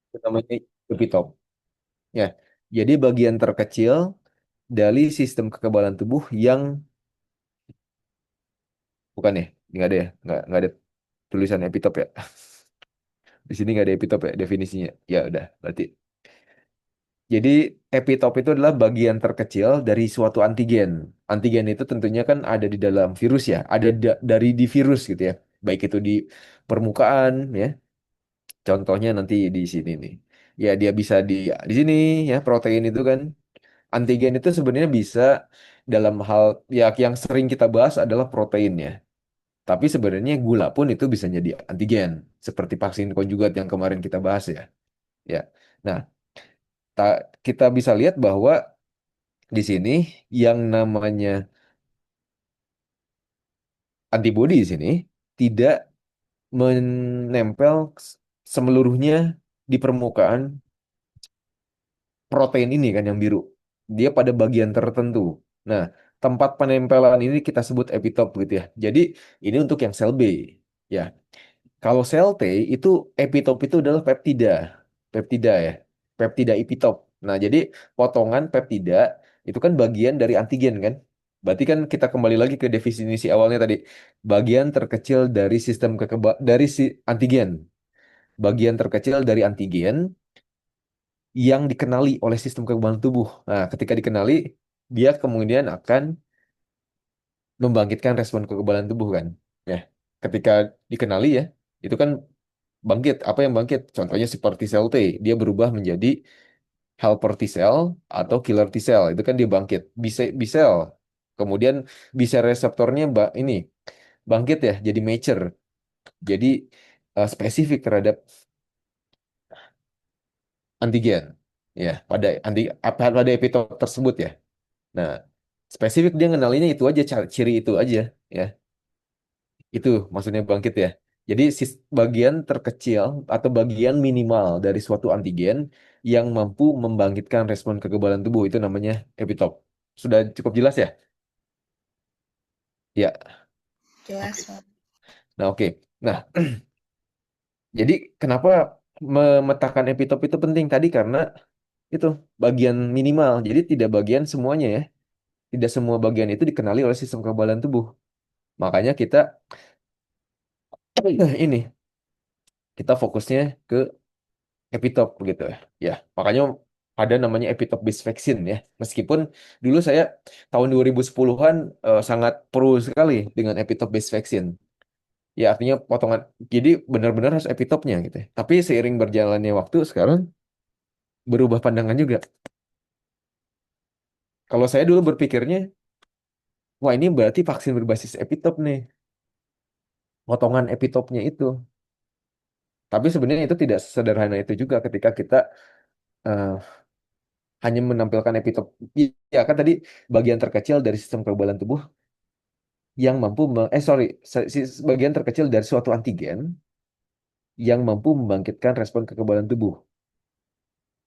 Itu namanya epitop. Ya, jadi bagian terkecil dari sistem kekebalan tubuh yang bukan ya, nggak ada ya, nggak ada tulisan epitop ya. Di sini nggak ada epitop ya definisinya. Ya udah, berarti. Jadi epitop itu adalah bagian terkecil dari suatu antigen. Antigen itu tentunya kan ada di dalam virus ya, ada dari di virus gitu ya. Baik itu di permukaan ya. Contohnya nanti di sini nih. Ya dia bisa di sini ya protein itu kan. Antigen itu sebenarnya bisa dalam hal ya yang sering kita bahas adalah proteinnya. Tapi sebenarnya gula pun itu bisa jadi antigen seperti vaksin konjugat yang kemarin kita bahas ya. Ya. Nah, kita bisa lihat bahwa di sini yang namanya antibodi di sini tidak menempel semeluruhnya di permukaan protein ini kan yang biru. Dia pada bagian tertentu. Nah, tempat penempelan ini kita sebut epitop gitu ya. Jadi ini untuk yang sel B. Ya, kalau sel T itu epitop itu adalah peptida. Peptida ya. Peptida epitop. Nah, jadi potongan peptida itu kan bagian dari antigen kan. Berarti kan kita kembali lagi ke definisi awalnya tadi. Bagian terkecil dari sistem dari si antigen. Bagian terkecil dari antigen yang dikenali oleh sistem kekebalan tubuh. Nah, ketika dikenali, dia kemudian akan membangkitkan respon kekebalan tubuh kan. Ya, ketika dikenali ya, itu kan bangkit. Apa yang bangkit? Contohnya seperti sel T, dia berubah menjadi helper T cell atau killer T cell. Itu kan dia bangkit. B cell. Kemudian B cell reseptornya ini bangkit ya, jadi mature. Jadi spesifik terhadap antigen. Ya, pada epitop tersebut ya. Nah, spesifik dia ngenalinnya itu aja, ciri itu aja, ya. Itu maksudnya bangkit ya. Jadi bagian terkecil atau bagian minimal dari suatu antigen yang mampu membangkitkan respon kekebalan tubuh itu namanya epitop. Sudah cukup jelas ya? Ya, oke. Jelas, Pak. Nah, oke. Nah, jadi kenapa memetakan epitop itu penting tadi karena itu bagian minimal. Jadi tidak bagian semuanya ya. Tidak semua bagian itu dikenali oleh sistem kekebalan tubuh. Makanya kita ini kita fokusnya ke epitop gitu ya. Ya, makanya ada namanya epitop based vaccine ya. Meskipun dulu saya tahun 2010-an sangat pro sekali dengan epitop based vaccine. Ya artinya potongan jadi benar-benar harus epitopnya gitu ya. Tapi seiring berjalannya waktu sekarang berubah pandangan juga. Kalau saya dulu berpikirnya, wah ini berarti vaksin berbasis epitop nih. Potongan epitopnya itu. Tapi sebenarnya itu tidak sederhana itu juga ketika kita eh, hanya menampilkan epitop. Ya kan tadi bagian terkecil dari sistem kekebalan tubuh yang mampu bagian terkecil dari suatu antigen yang mampu membangkitkan respon kekebalan tubuh.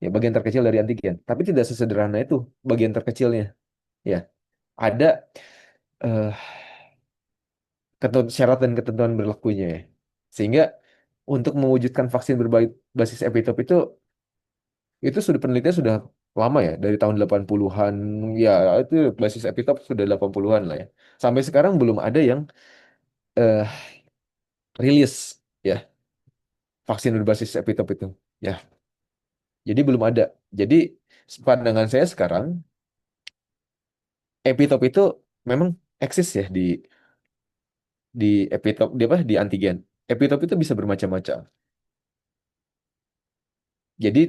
Ya, bagian terkecil dari antigen. Tapi tidak sesederhana itu bagian terkecilnya. Ya, ada eh, syarat dan ketentuan berlakunya ya. Sehingga untuk mewujudkan vaksin berbasis epitop itu sudah penelitian sudah lama ya, dari tahun 80-an. Ya, itu basis epitop sudah 80-an lah ya. Sampai sekarang belum ada yang eh, rilis ya vaksin berbasis epitop itu. Ya, jadi belum ada. Jadi pandangan saya sekarang epitop itu memang eksis ya di epitop di apa di antigen. Epitop itu bisa bermacam-macam. Jadi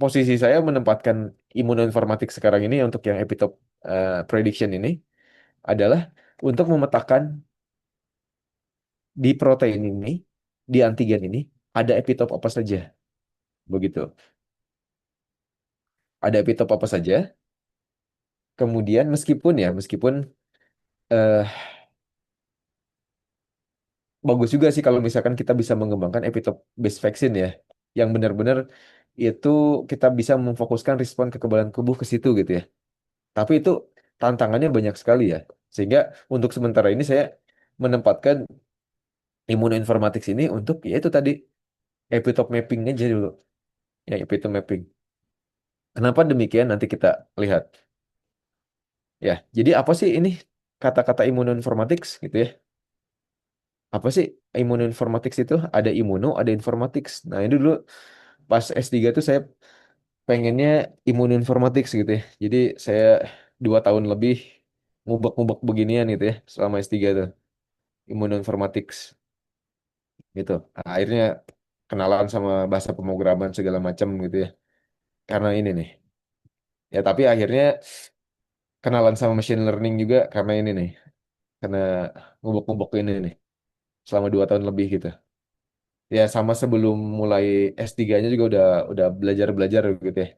posisi saya menempatkan imunoinformatik sekarang ini untuk yang epitop prediction ini adalah untuk memetakan di protein ini, di antigen ini ada epitop apa saja. Begitu. Ada epitop apa saja. Kemudian meskipun eh, bagus juga sih kalau misalkan kita bisa mengembangkan epitope based vaccine ya, yang benar-benar itu kita bisa memfokuskan respon kekebalan tubuh ke situ gitu ya. Tapi itu tantangannya banyak sekali ya. Sehingga untuk sementara ini saya menempatkan immunoinformatics ini untuk ya itu tadi epitope mapping aja dulu. Ya, epitope mapping. Kenapa demikian? Nanti kita lihat. Ya, jadi apa sih ini kata-kata immunoinformatics gitu ya? Apa sih immunoinformatics itu? Ada immuno, ada informatics. Nah, ini dulu pas S3 tuh saya pengennya immunoinformatics gitu ya. Jadi saya 2 tahun lebih ngubek-ngubek beginian gitu ya selama S3 tuh. Immunoinformatics gitu. Nah, akhirnya kenalan sama bahasa pemrograman segala macam gitu ya. Karena ini nih. Ya, tapi akhirnya kenalan sama machine learning juga karena ini nih. Karena ngubek-ngubek ini nih selama 2 tahun lebih gitu. Ya sama sebelum mulai S3-nya juga udah belajar-belajar gitu ya.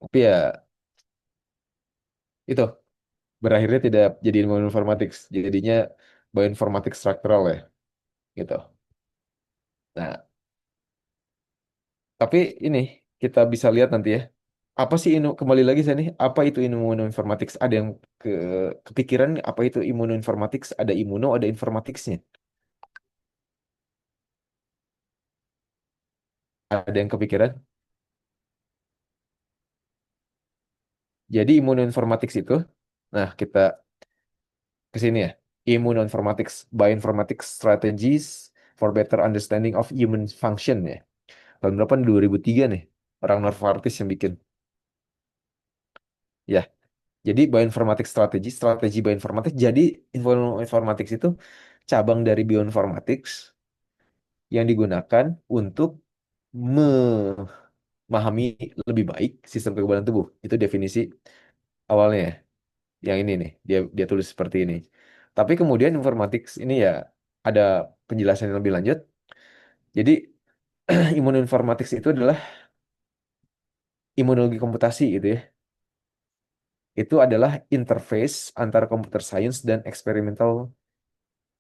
Tapi ya itu berakhirnya tidak jadi ilmu informatics, jadinya bioinformatics struktural ya gitu. Nah, tapi ini kita bisa lihat nanti ya. Apa sih kembali lagi saya nih, apa itu immunoinformatics? Ada yang ke kepikiran apa itu immunoinformatics? Ada immuno, ada informaticsnya. Ada yang kepikiran? Jadi immunoinformatics itu, nah kita ke sini ya. Immunoinformatics, bioinformatics strategies for better understanding of human function ya. Tahun berapa nih? 2003 nih. Orang Novartis yang bikin. Ya, jadi bioinformatics strategi bioinformatics. Jadi informatics itu cabang dari bioinformatics yang digunakan untuk memahami lebih baik sistem kekebalan tubuh. Itu definisi awalnya ya. Yang ini nih, dia tulis seperti ini. Tapi kemudian informatics ini ya ada penjelasan yang lebih lanjut. Jadi imunoinformatics itu adalah imunologi komputasi gitu ya. Itu adalah interface antara computer science dan experimental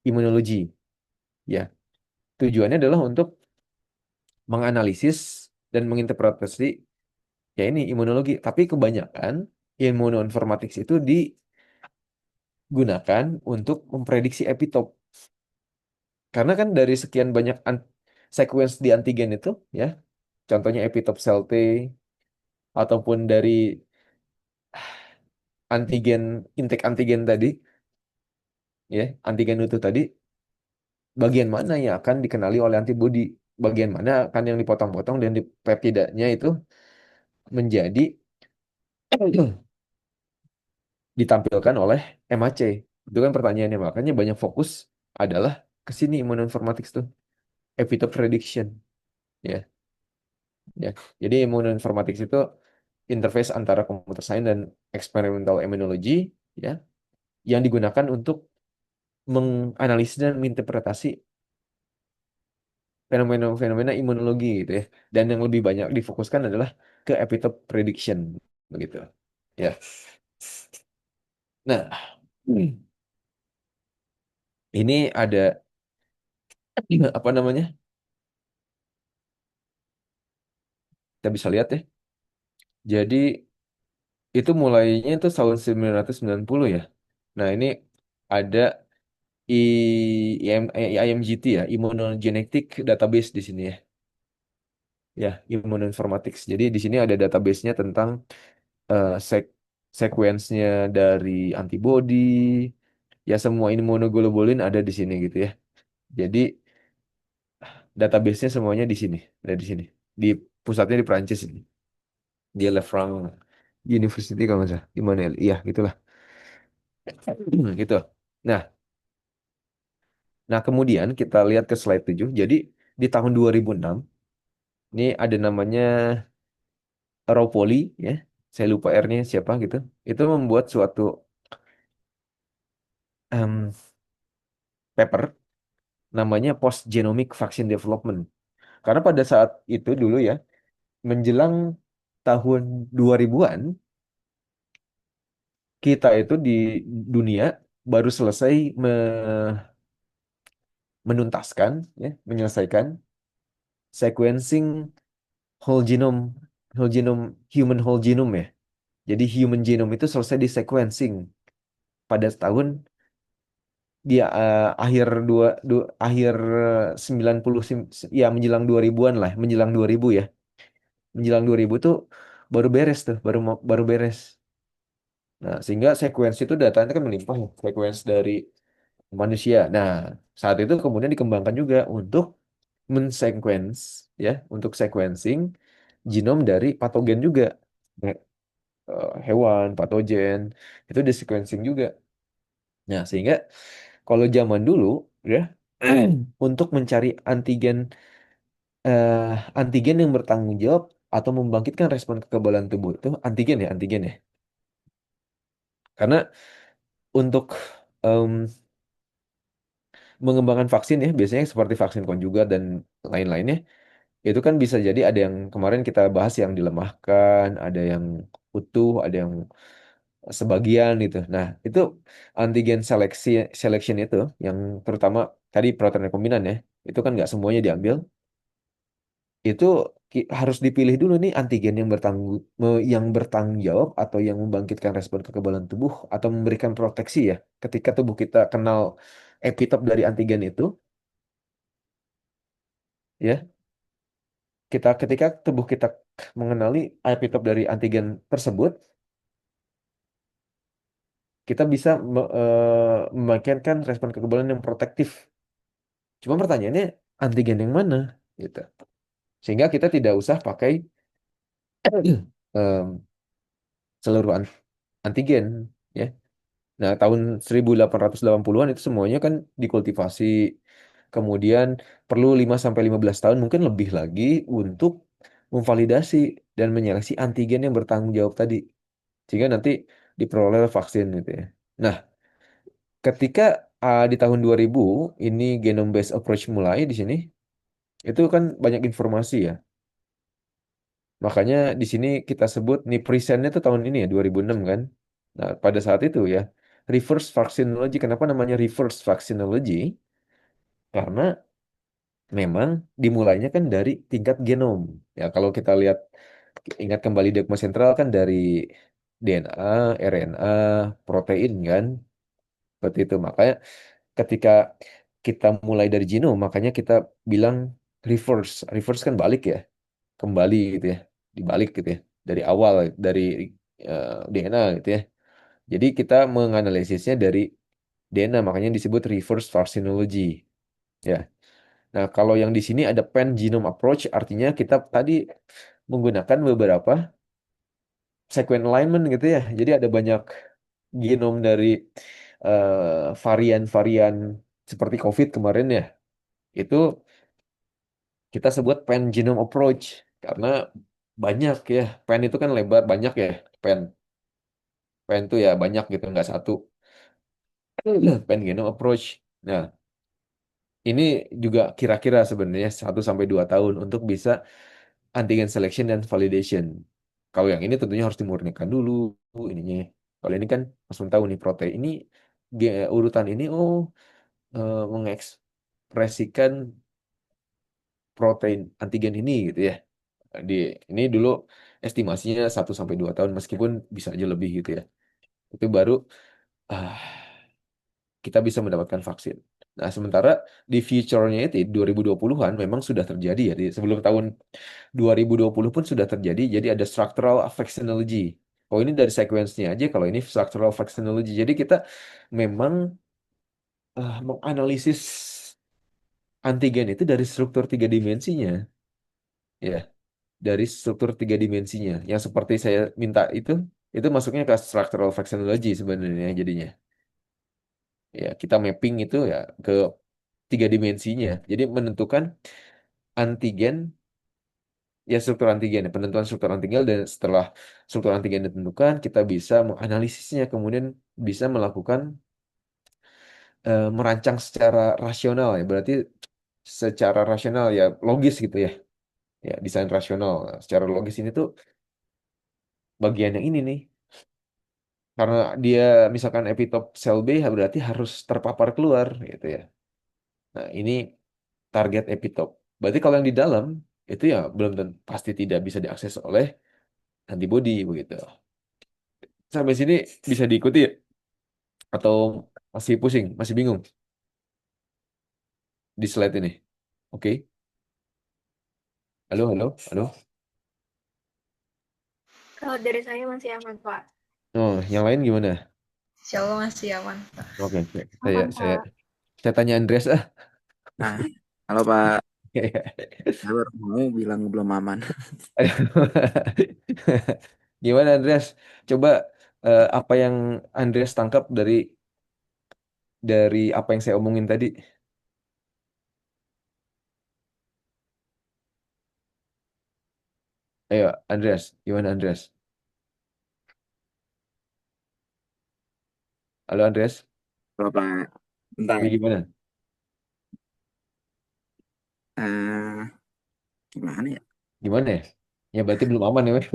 immunology. Ya, tujuannya adalah untuk menganalisis dan menginterpretasi ya ini imunologi. Tapi kebanyakan immunoinformatics itu digunakan untuk memprediksi epitope. Karena kan dari sekian banyak sequence di antigen itu, ya, contohnya epitope cell T ataupun dari antigen intake antigen tadi, ya, antigen itu tadi, bagian mana yang akan dikenali oleh antibodi, bagian mana akan yang dipotong-potong dan di peptidanya itu menjadi ditampilkan oleh MHC. Itu kan pertanyaannya, makanya banyak fokus adalah ke sini immunoinformatics tuh, epitope prediction, ya, ya. Jadi immunoinformatics itu interface antara computer science dan experimental immunology, ya, yang digunakan untuk menganalisis dan menginterpretasi fenomena-fenomena imunologi gitu ya. Dan yang lebih banyak difokuskan adalah ke epitope prediction begitu. Ya. Nah, ini ada apa namanya? Kita bisa lihat ya. Jadi itu mulainya itu tahun 1990 ya. Nah, ini ada IMGT ya, Immunogenetic Database di sini ya. Ya, Immunoinformatics. Jadi di sini ada database-nya tentang eh, sek sequence-nya dari antibody, ya semua immunoglobulin ada di sini gitu ya. Jadi database-nya semuanya di sini, ada di sini. Di pusatnya di Prancis ini, di Le Franc University kalau nggak salah, di mana? Ya? Iya, gitulah. Gitu. Nah, kemudian kita lihat ke slide 7. Jadi di tahun 2006 ini ada namanya Ropoli ya. Saya lupa R-nya siapa gitu. Itu membuat suatu em, paper namanya Post Genomic Vaccine Development. Karena pada saat itu dulu ya, menjelang tahun 2000-an, kita itu di dunia baru selesai menuntaskan, ya, menyelesaikan sequencing whole genome, human whole genome ya. Jadi human genome itu selesai di sequencing pada tahun dia akhir 90 ya menjelang 2000-an lah, menjelang 2000 ya. Menjelang 2000 tuh baru beres tuh, baru beres. Nah, sehingga sekuensi itu datanya kan melimpah ya, sekuensi dari manusia. Nah, saat itu kemudian dikembangkan juga untuk mensequence ya, untuk sequencing genom dari patogen juga. Hewan, patogen, itu di sequencing juga. Nah, sehingga kalau zaman dulu ya untuk mencari eh, antigen yang bertanggung jawab atau membangkitkan respon kekebalan tubuh itu antigen ya. Karena untuk em, mengembangkan vaksin ya biasanya seperti vaksin konjugat dan lain-lainnya itu kan bisa jadi ada yang kemarin kita bahas yang dilemahkan, ada yang utuh, ada yang sebagian gitu. Nah, itu antigen selection itu yang terutama tadi protein rekombinan ya. Itu kan nggak semuanya diambil. Itu harus dipilih dulu nih antigen yang bertanggung jawab atau yang membangkitkan respon kekebalan tubuh atau memberikan proteksi ya. Ketika tubuh kita kenal epitop dari antigen itu, ya, ketika tubuh kita mengenali epitop dari antigen tersebut, kita bisa membangkitkan respon kekebalan yang protektif. Cuma pertanyaannya antigen yang mana gitu. Sehingga kita tidak usah pakai em, seluruh antigen ya. Nah, tahun 1880-an itu semuanya kan dikultivasi. Kemudian perlu 5 sampai 15 tahun mungkin lebih lagi untuk memvalidasi dan menyeleksi antigen yang bertanggung jawab tadi. Sehingga nanti diperoleh vaksin gitu ya. Nah, ketika di tahun 2000 ini genome based approach mulai di sini, itu kan banyak informasi ya. Makanya di sini kita sebut nih presentnya itu tahun ini ya 2006 kan. Nah, pada saat itu ya reverse vaccinology. Kenapa namanya reverse vaccinology? Karena memang dimulainya kan dari tingkat genom. Ya, kalau kita lihat ingat kembali dogma sentral kan dari DNA, RNA, protein kan. Seperti itu. Makanya ketika kita mulai dari genom, makanya kita bilang reverse. Reverse kan balik ya, kembali gitu ya, dibalik gitu ya, dari awal, dari DNA gitu ya. Jadi kita menganalisisnya dari DNA, makanya disebut reverse vaccinology. Ya. Nah, kalau yang di sini ada pan genome approach, artinya kita tadi menggunakan beberapa sequence alignment gitu ya. Jadi ada banyak genom dari varian-varian seperti COVID kemarin ya. Itu kita sebut pan genome approach karena banyak ya. Pan itu kan lebar banyak ya. Pan pan itu ya banyak gitu, nggak satu. Pan genome approach. Nah, ini juga kira-kira sebenarnya 1 sampai 2 tahun untuk bisa antigen selection dan validation. Kalau yang ini tentunya harus dimurnikan dulu ininya. Kalau ini kan langsung tahu nih protein ini urutan ini mengekspresikan protein antigen ini gitu ya. Di ini dulu estimasinya 1 sampai 2 tahun meskipun bisa aja lebih gitu ya. Itu baru ah, kita bisa mendapatkan vaksin. Nah, sementara di future-nya itu 2020-an memang sudah terjadi ya. Sebelum tahun 2020 pun sudah terjadi. Jadi ada structural vaccinology. Oh ini dari sequence-nya aja kalau ini structural vaccinology. Jadi kita memang menganalisis antigen itu dari struktur 3 dimensinya. Ya, dari struktur 3 dimensinya. Yang seperti saya minta itu masuknya ke structural vaccinology sebenarnya jadinya. Ya, kita mapping itu ya ke 3 dimensinya. Jadi menentukan antigen, ya struktur antigen, ya, penentuan struktur antigen dan setelah struktur antigen ditentukan, kita bisa menganalisisnya, kemudian bisa melakukan merancang secara rasional ya. Berarti secara rasional ya logis gitu ya. Ya, desain rasional. Nah, secara logis ini tuh bagian yang ini nih. Karena dia misalkan epitop sel B berarti harus terpapar keluar gitu ya. Nah, ini target epitop. Berarti kalau yang di dalam itu ya belum tentu pasti tidak bisa diakses oleh antibody begitu. Sampai sini bisa diikuti ya? Atau masih pusing, masih bingung? di slide ini. Oke. Halo, halo, halo. Kalau dari saya masih aman, Pak. Oh, yang lain gimana? Insya Allah masih aman, Pak. Oke, saya Aman, saya Pak. saya tanya Andreas ah. Nah, halo Pak, saya baru mau bilang belum aman. Gimana Andreas? Coba apa yang Andreas tangkap dari apa yang saya omongin tadi? Ayo, Andreas, gimana Andreas? Halo Andreas, Halo Pak, bentar. ini gimana? Eh, Gimana ya? Gimana ya? Ya berarti belum aman ya, Weh.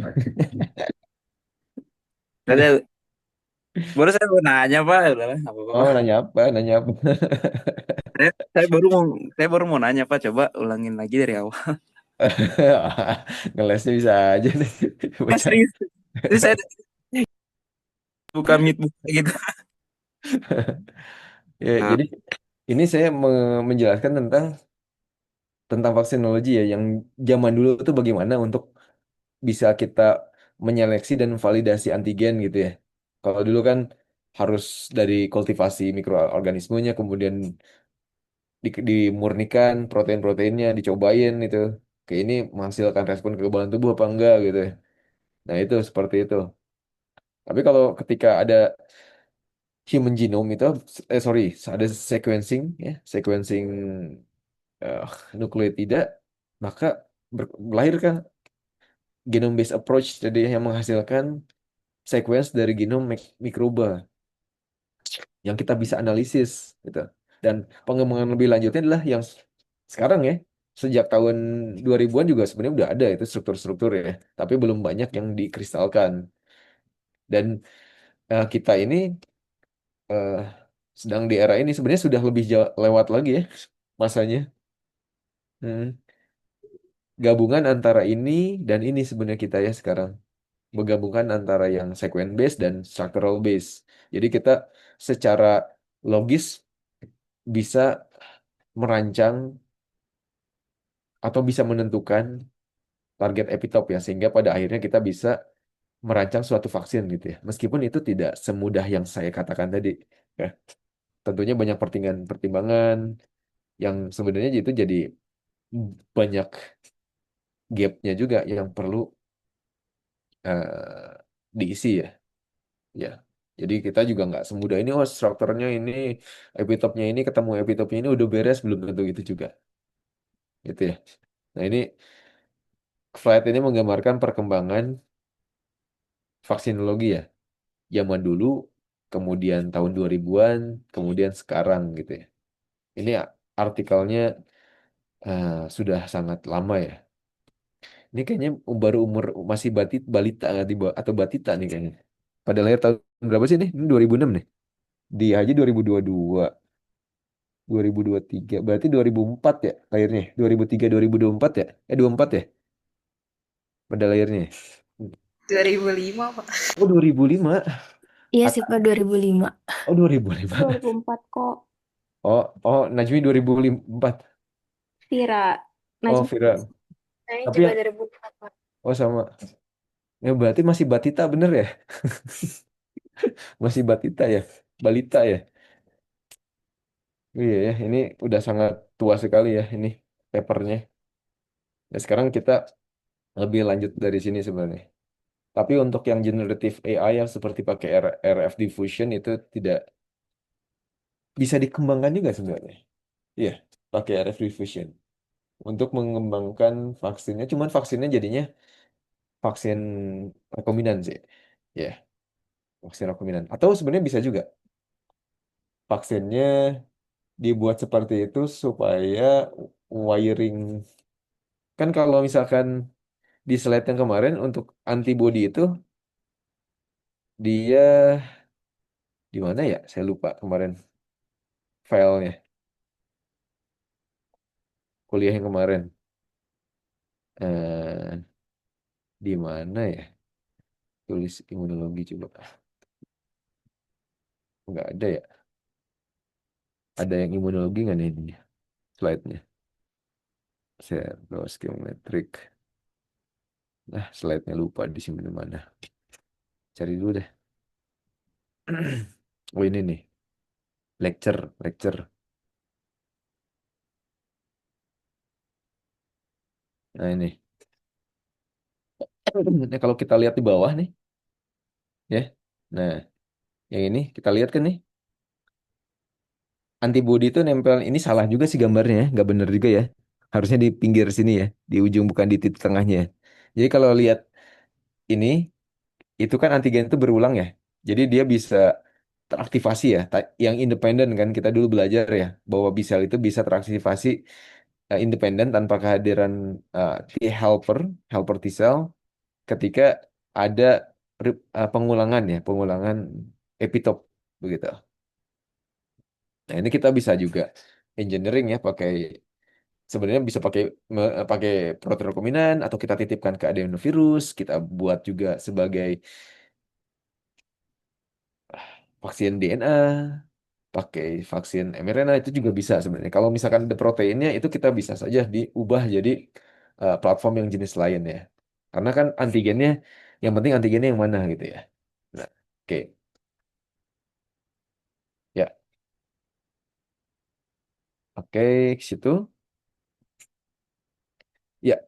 Tadi baru saya mau nanya Pak, udah lah, nggak apa-apa Oh, Pak. nanya apa? Nanya apa? Saya, saya baru mau saya baru mau nanya Pak, coba ulangin lagi dari awal. Ngelesnya bisa aja nih. Mas Bocah. serius, itu saya buka meet buka gitu. Ya, Nah, jadi ini saya menjelaskan tentang vaksinologi ya, yang zaman dulu itu bagaimana untuk bisa kita menyeleksi dan validasi antigen gitu ya. Kalau dulu kan harus dari kultivasi mikroorganismenya, kemudian dimurnikan protein-proteinnya, dicobain itu. Kayak ini menghasilkan respon kekebalan tubuh apa enggak gitu ya. Nah itu seperti itu. Tapi kalau ketika ada human genome itu, sorry, ada sequencing ya, sequencing eh, nukleotida, maka melahirkan genome based approach jadi yang menghasilkan sequence dari genom mikroba yang kita bisa analisis gitu. Dan pengembangan lebih lanjutnya adalah yang sekarang ya, sejak tahun 2000-an juga sebenarnya udah ada itu struktur-struktur ya, tapi belum banyak yang dikristalkan. Dan kita ini eh, sedang di era ini sebenarnya sudah lebih lewat lagi ya masanya. Hmm. Gabungan antara ini dan ini sebenarnya kita ya sekarang. Menggabungkan antara yang sequence based dan structural based. Jadi kita secara logis bisa merancang atau bisa menentukan target epitope ya, sehingga pada akhirnya kita bisa merancang suatu vaksin gitu ya. Meskipun itu tidak semudah yang saya katakan tadi ya. Tentunya banyak pertimbangan yang sebenarnya itu jadi banyak gapnya juga yang perlu diisi ya. Ya. Jadi kita juga nggak semudah ini, oh strukturnya ini, epitopnya ini, ketemu epitopnya ini udah beres, belum tentu itu juga. Gitu ya. Nah ini slide ini menggambarkan perkembangan vaksinologi ya. Zaman dulu, kemudian tahun 2000-an, kemudian sekarang gitu ya. Ini artikelnya sudah sangat lama ya. Ini kayaknya baru umur masih balita atau batita nih kayaknya. Pada lahir tahun berapa sih nih? Ini 2006 nih. Di Haji 2022, 2023. Berarti 2004 ya lahirnya. 2003, 2024 ya? 24 ya pada lahirnya. 2005, Pak. Oh 2005. Iya sih, At- Pak, 2005. Oh 2005. 2004 kok. Oh Najmi 2004. Vira. Oh Najma, Vira. saya Tapi juga yang 2004, Pak. oh sama. Ya berarti masih batita bener ya? Masih batita ya? Balita ya? Iya ya, ini udah sangat tua sekali ya ini papernya. Nah, sekarang kita lebih lanjut dari sini sebenarnya. Tapi untuk yang generative AI yang seperti pakai RF diffusion itu tidak bisa dikembangkan juga sebenarnya. Iya, pakai RF diffusion untuk mengembangkan vaksinnya. Cuman vaksinnya jadinya vaksin rekombinant sih. Ya, vaksin rekombinant. Atau sebenarnya bisa juga vaksinnya dibuat seperti itu supaya wiring, kan kalau misalkan di slide yang kemarin untuk antibody itu dia di mana ya? Saya lupa kemarin filenya kuliah yang kemarin. Eh di mana ya? Tulis imunologi coba. Nggak ada ya? Ada yang imunologi nggak nih ini? slide-nya. Cytoskiometrik. Nah, slide-nya lupa disimpan di mana. Cari dulu deh. Oh ini nih, lecture. Nah ini. Nah, kalau kita lihat di bawah nih, ya. Nah, yang ini kita lihat kan nih, antibody itu nempel. Ini salah juga sih gambarnya, nggak bener juga ya. Harusnya di pinggir sini ya, di ujung bukan di titik tengahnya. Jadi kalau lihat ini, itu kan antigen itu berulang ya. Jadi dia bisa teraktivasi ya. Yang independen kan kita dulu belajar ya, bahwa B cell itu bisa teraktivasi independen tanpa kehadiran T helper T cell ketika ada pengulangan epitop begitu. Nah, ini kita bisa juga engineering ya pakai sebenarnya bisa pakai protein rekombinan atau kita titipkan ke adenovirus, kita buat juga sebagai vaksin DNA, pakai vaksin mRNA itu juga bisa sebenarnya. Kalau misalkan ada proteinnya itu kita bisa saja diubah jadi platform yang jenis lain ya. Karena kan antigennya yang penting antigennya yang mana gitu ya. Nah, oke. Ya, oke ke situ. Ya,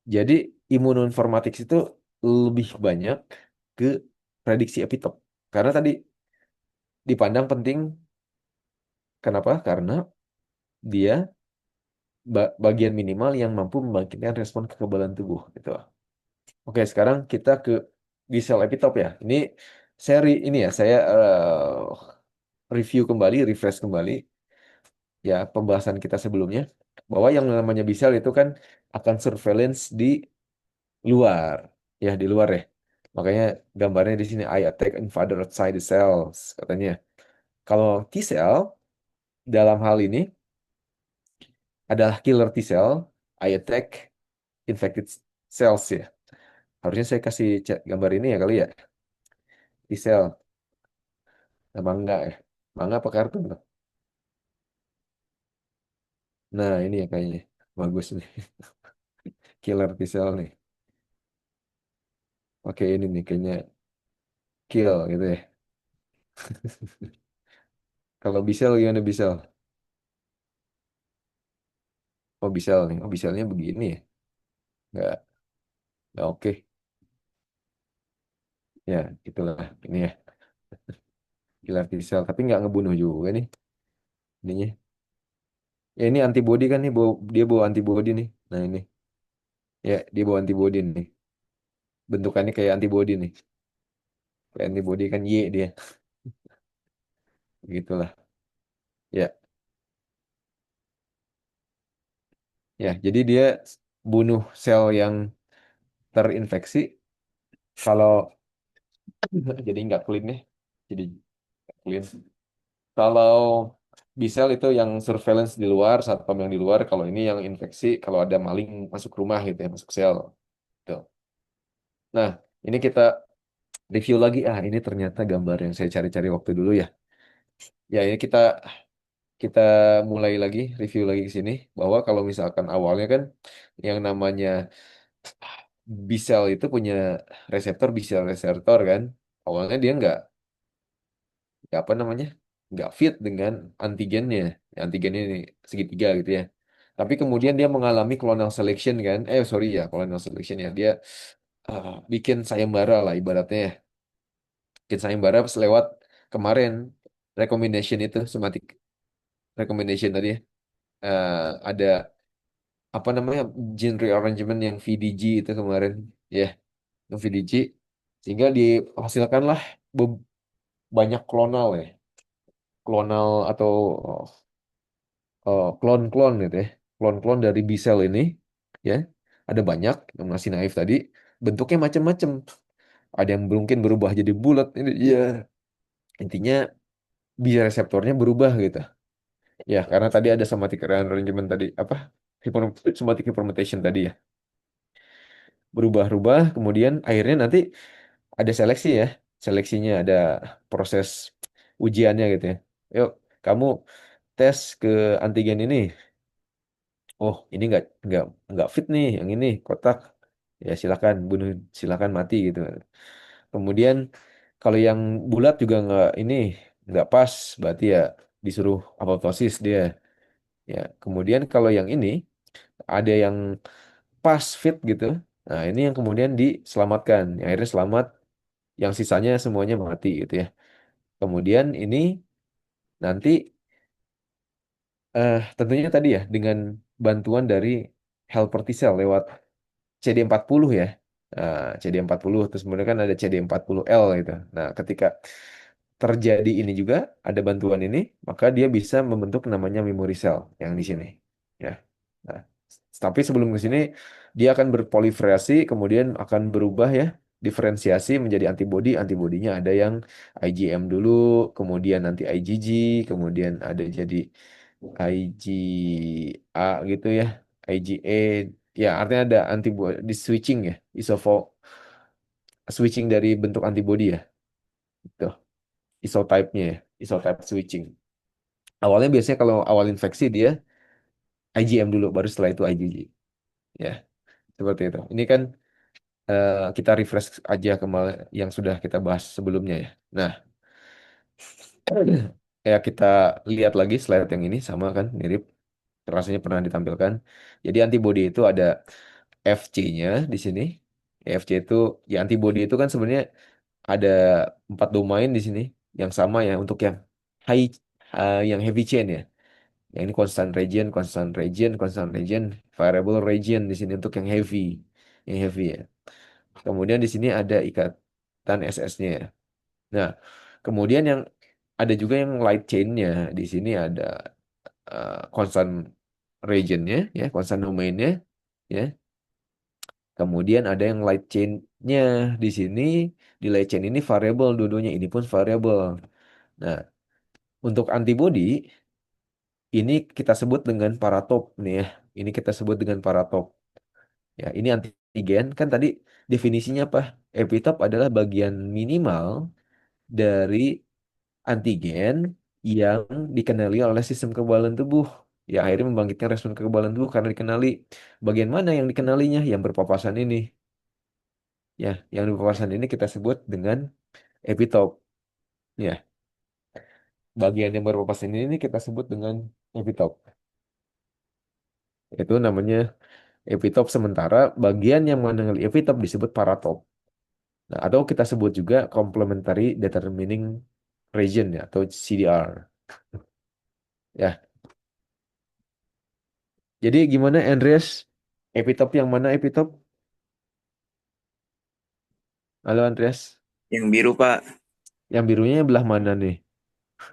jadi imunoinformatics itu lebih banyak ke prediksi epitop. Karena tadi dipandang penting, kenapa? Karena dia bagian minimal yang mampu membangkitkan respon kekebalan tubuh. Gitu. Oke, sekarang kita ke B-cell epitop ya. Ini seri ini ya, saya review kembali, refresh kembali ya pembahasan kita sebelumnya. Bahwa yang namanya B-cell itu kan akan surveillance di luar. Ya, di luar ya. Makanya gambarnya di sini, I attack and father outside the cells, katanya. Kalau T-cell, dalam hal ini, adalah killer T-cell, I attack infected cells ya. Harusnya saya kasih gambar ini ya kali ya. T-cell, sama enggak ya? Manga apa kartun tuh? Nah ini ya kayaknya. Bagus nih. Killer T-cell nih. Oke ini nih kayaknya kill gitu ya. Kalau B-cell gimana B-cell? Oh B-cell nih. Oh B-cellnya begini ya. Nggak oke. Ya itulah ini ya. Killer T-cell. Tapi nggak ngebunuh juga nih. Ininya. Ya ini antibody kan nih. Dia bawa antibody nih. Nah ini. Ya dia bawa antibody nih. Bentukannya kayak antibody nih. Kayak antibody kan Y dia. Begitulah. Ya. Ya, jadi dia bunuh sel yang terinfeksi. Kalau jadi nggak clean nih, jadi nggak clean. Kalau B-cell itu yang surveillance di luar, satpam yang di luar. Kalau ini yang infeksi, kalau ada maling masuk rumah gitu ya, masuk sel. Tuh. Nah, ini kita review lagi. Ah, ini ternyata gambar yang saya cari-cari waktu dulu ya. Ya, ini kita mulai lagi, review lagi ke sini. Bahwa kalau misalkan awalnya kan yang namanya B-cell itu punya reseptor B-cell reseptor kan. Awalnya dia nggak apa namanya nggak fit dengan antigennya. Antigennya ini segitiga gitu ya. Tapi kemudian dia mengalami clonal selection kan. Sorry ya clonal selection ya. Dia bikin sayembara lah ibaratnya ya. Bikin sayembara lewat kemarin recommendation itu somatic recommendation tadi ya. Ada apa namanya gene rearrangement yang VDG itu kemarin ya yang VDG sehingga dihasilkanlah banyak klonal ya klonal atau klon-klon gitu ya. Klon-klon dari B-cell ini ya. Ada banyak yang masih naif tadi. Bentuknya macam-macam. Ada yang mungkin berubah jadi bulat. Ini ya intinya B reseptornya berubah gitu. Ya, karena tadi ada somatic rearrangement tadi apa? Somatic hypermutation tadi ya. Berubah-ubah kemudian akhirnya nanti ada seleksi ya. Seleksinya ada proses ujiannya gitu ya. Yuk, kamu tes ke antigen ini. oh ini nggak fit nih, yang ini kotak, ya silakan bunuh, silakan mati gitu. Kemudian kalau yang bulat juga nggak pas, berarti ya disuruh apoptosis dia. Ya, kemudian kalau yang ini ada yang pas fit gitu. Nah, ini yang kemudian diselamatkan. Yang akhirnya selamat, yang sisanya semuanya mati gitu ya. Kemudian ini nanti tentunya tadi ya dengan bantuan dari helper T cell lewat CD40 ya. Nah, CD40 terus kemudian kan ada CD40L gitu. Nah, ketika terjadi ini juga ada bantuan ini, maka dia bisa membentuk namanya memory cell yang di sini. Ya. Nah, tapi sebelum ke sini dia akan berproliferasi, kemudian akan berubah ya, diferensiasi menjadi antibodi. Antibodinya ada yang IgM dulu, kemudian nanti IgG, kemudian ada jadi IgA gitu ya, IgA. Ya, artinya ada antibodi switching ya, switching dari bentuk antibodi ya. Gitu. Isotype-nya ya, isotype switching. Awalnya biasanya kalau awal infeksi dia IgM dulu, baru setelah itu IgG. Ya, seperti itu. Ini kan kita refresh aja yang sudah kita bahas sebelumnya ya. Nah, ya kita lihat lagi slide yang ini sama kan, mirip. Rasanya pernah ditampilkan. Jadi antibody itu ada FC-nya di sini. FC itu, ya antibody itu kan sebenarnya ada 4 domain di sini. Yang sama ya untuk yang high, yang heavy chain ya. Yang ini constant region, variable region di sini untuk yang heavy ya. Kemudian di sini ada ikatan SS-nya ya. Nah, kemudian yang ada juga yang light chain-nya. Di sini ada constant region-nya ya, constant domain-nya ya. Kemudian ada yang light chain-nya di sini. Di light chain ini variable dua-duanya, ini pun variable. Nah, untuk antibody ini kita sebut dengan paratop nih ya. Ini kita sebut dengan paratop. Ya, ini antigen kan tadi definisinya apa? Epitop adalah bagian minimal dari antigen yang dikenali oleh sistem kekebalan tubuh. Ya, akhirnya membangkitkan respon kekebalan tubuh karena dikenali. Bagian mana yang dikenalinya? Yang berpapasan ini. Ya, yang berpapasan ini kita sebut dengan epitop. Ya, bagian yang berpapasan ini kita sebut dengan epitop. Itu namanya epitop, sementara bagian yang mengenali epitop disebut paratop. Nah, atau kita sebut juga complementary determining region ya, atau CDR. Ya, jadi gimana Andreas? Epitop yang mana epitop? Halo Andreas. Yang biru, Pak. Yang birunya belah mana nih?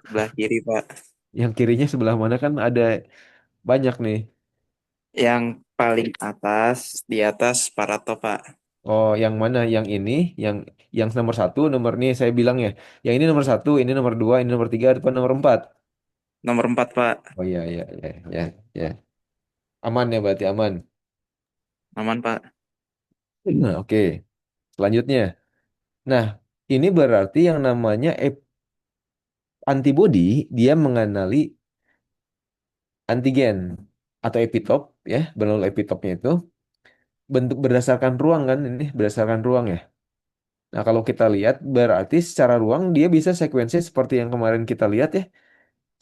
Sebelah kiri, Pak. Yang kirinya sebelah mana, kan ada banyak nih. Yang paling atas, di atas Parato, Pak. Oh, yang mana? Yang ini, yang nomor satu, nomor nih saya bilang ya. Yang ini nomor satu, ini nomor dua, ini nomor tiga, depan nomor empat. Nomor 4, Pak. Oh iya iya iya ya ya. Aman ya, berarti aman. Aman, Pak. Nah, oke. Selanjutnya. Nah, ini berarti yang namanya antibody dia mengenali antigen atau epitop ya, benul epitopnya itu bentuk berdasarkan ruang kan, ini berdasarkan ruang ya. Nah, kalau kita lihat berarti secara ruang dia bisa sekuensi seperti yang kemarin kita lihat ya.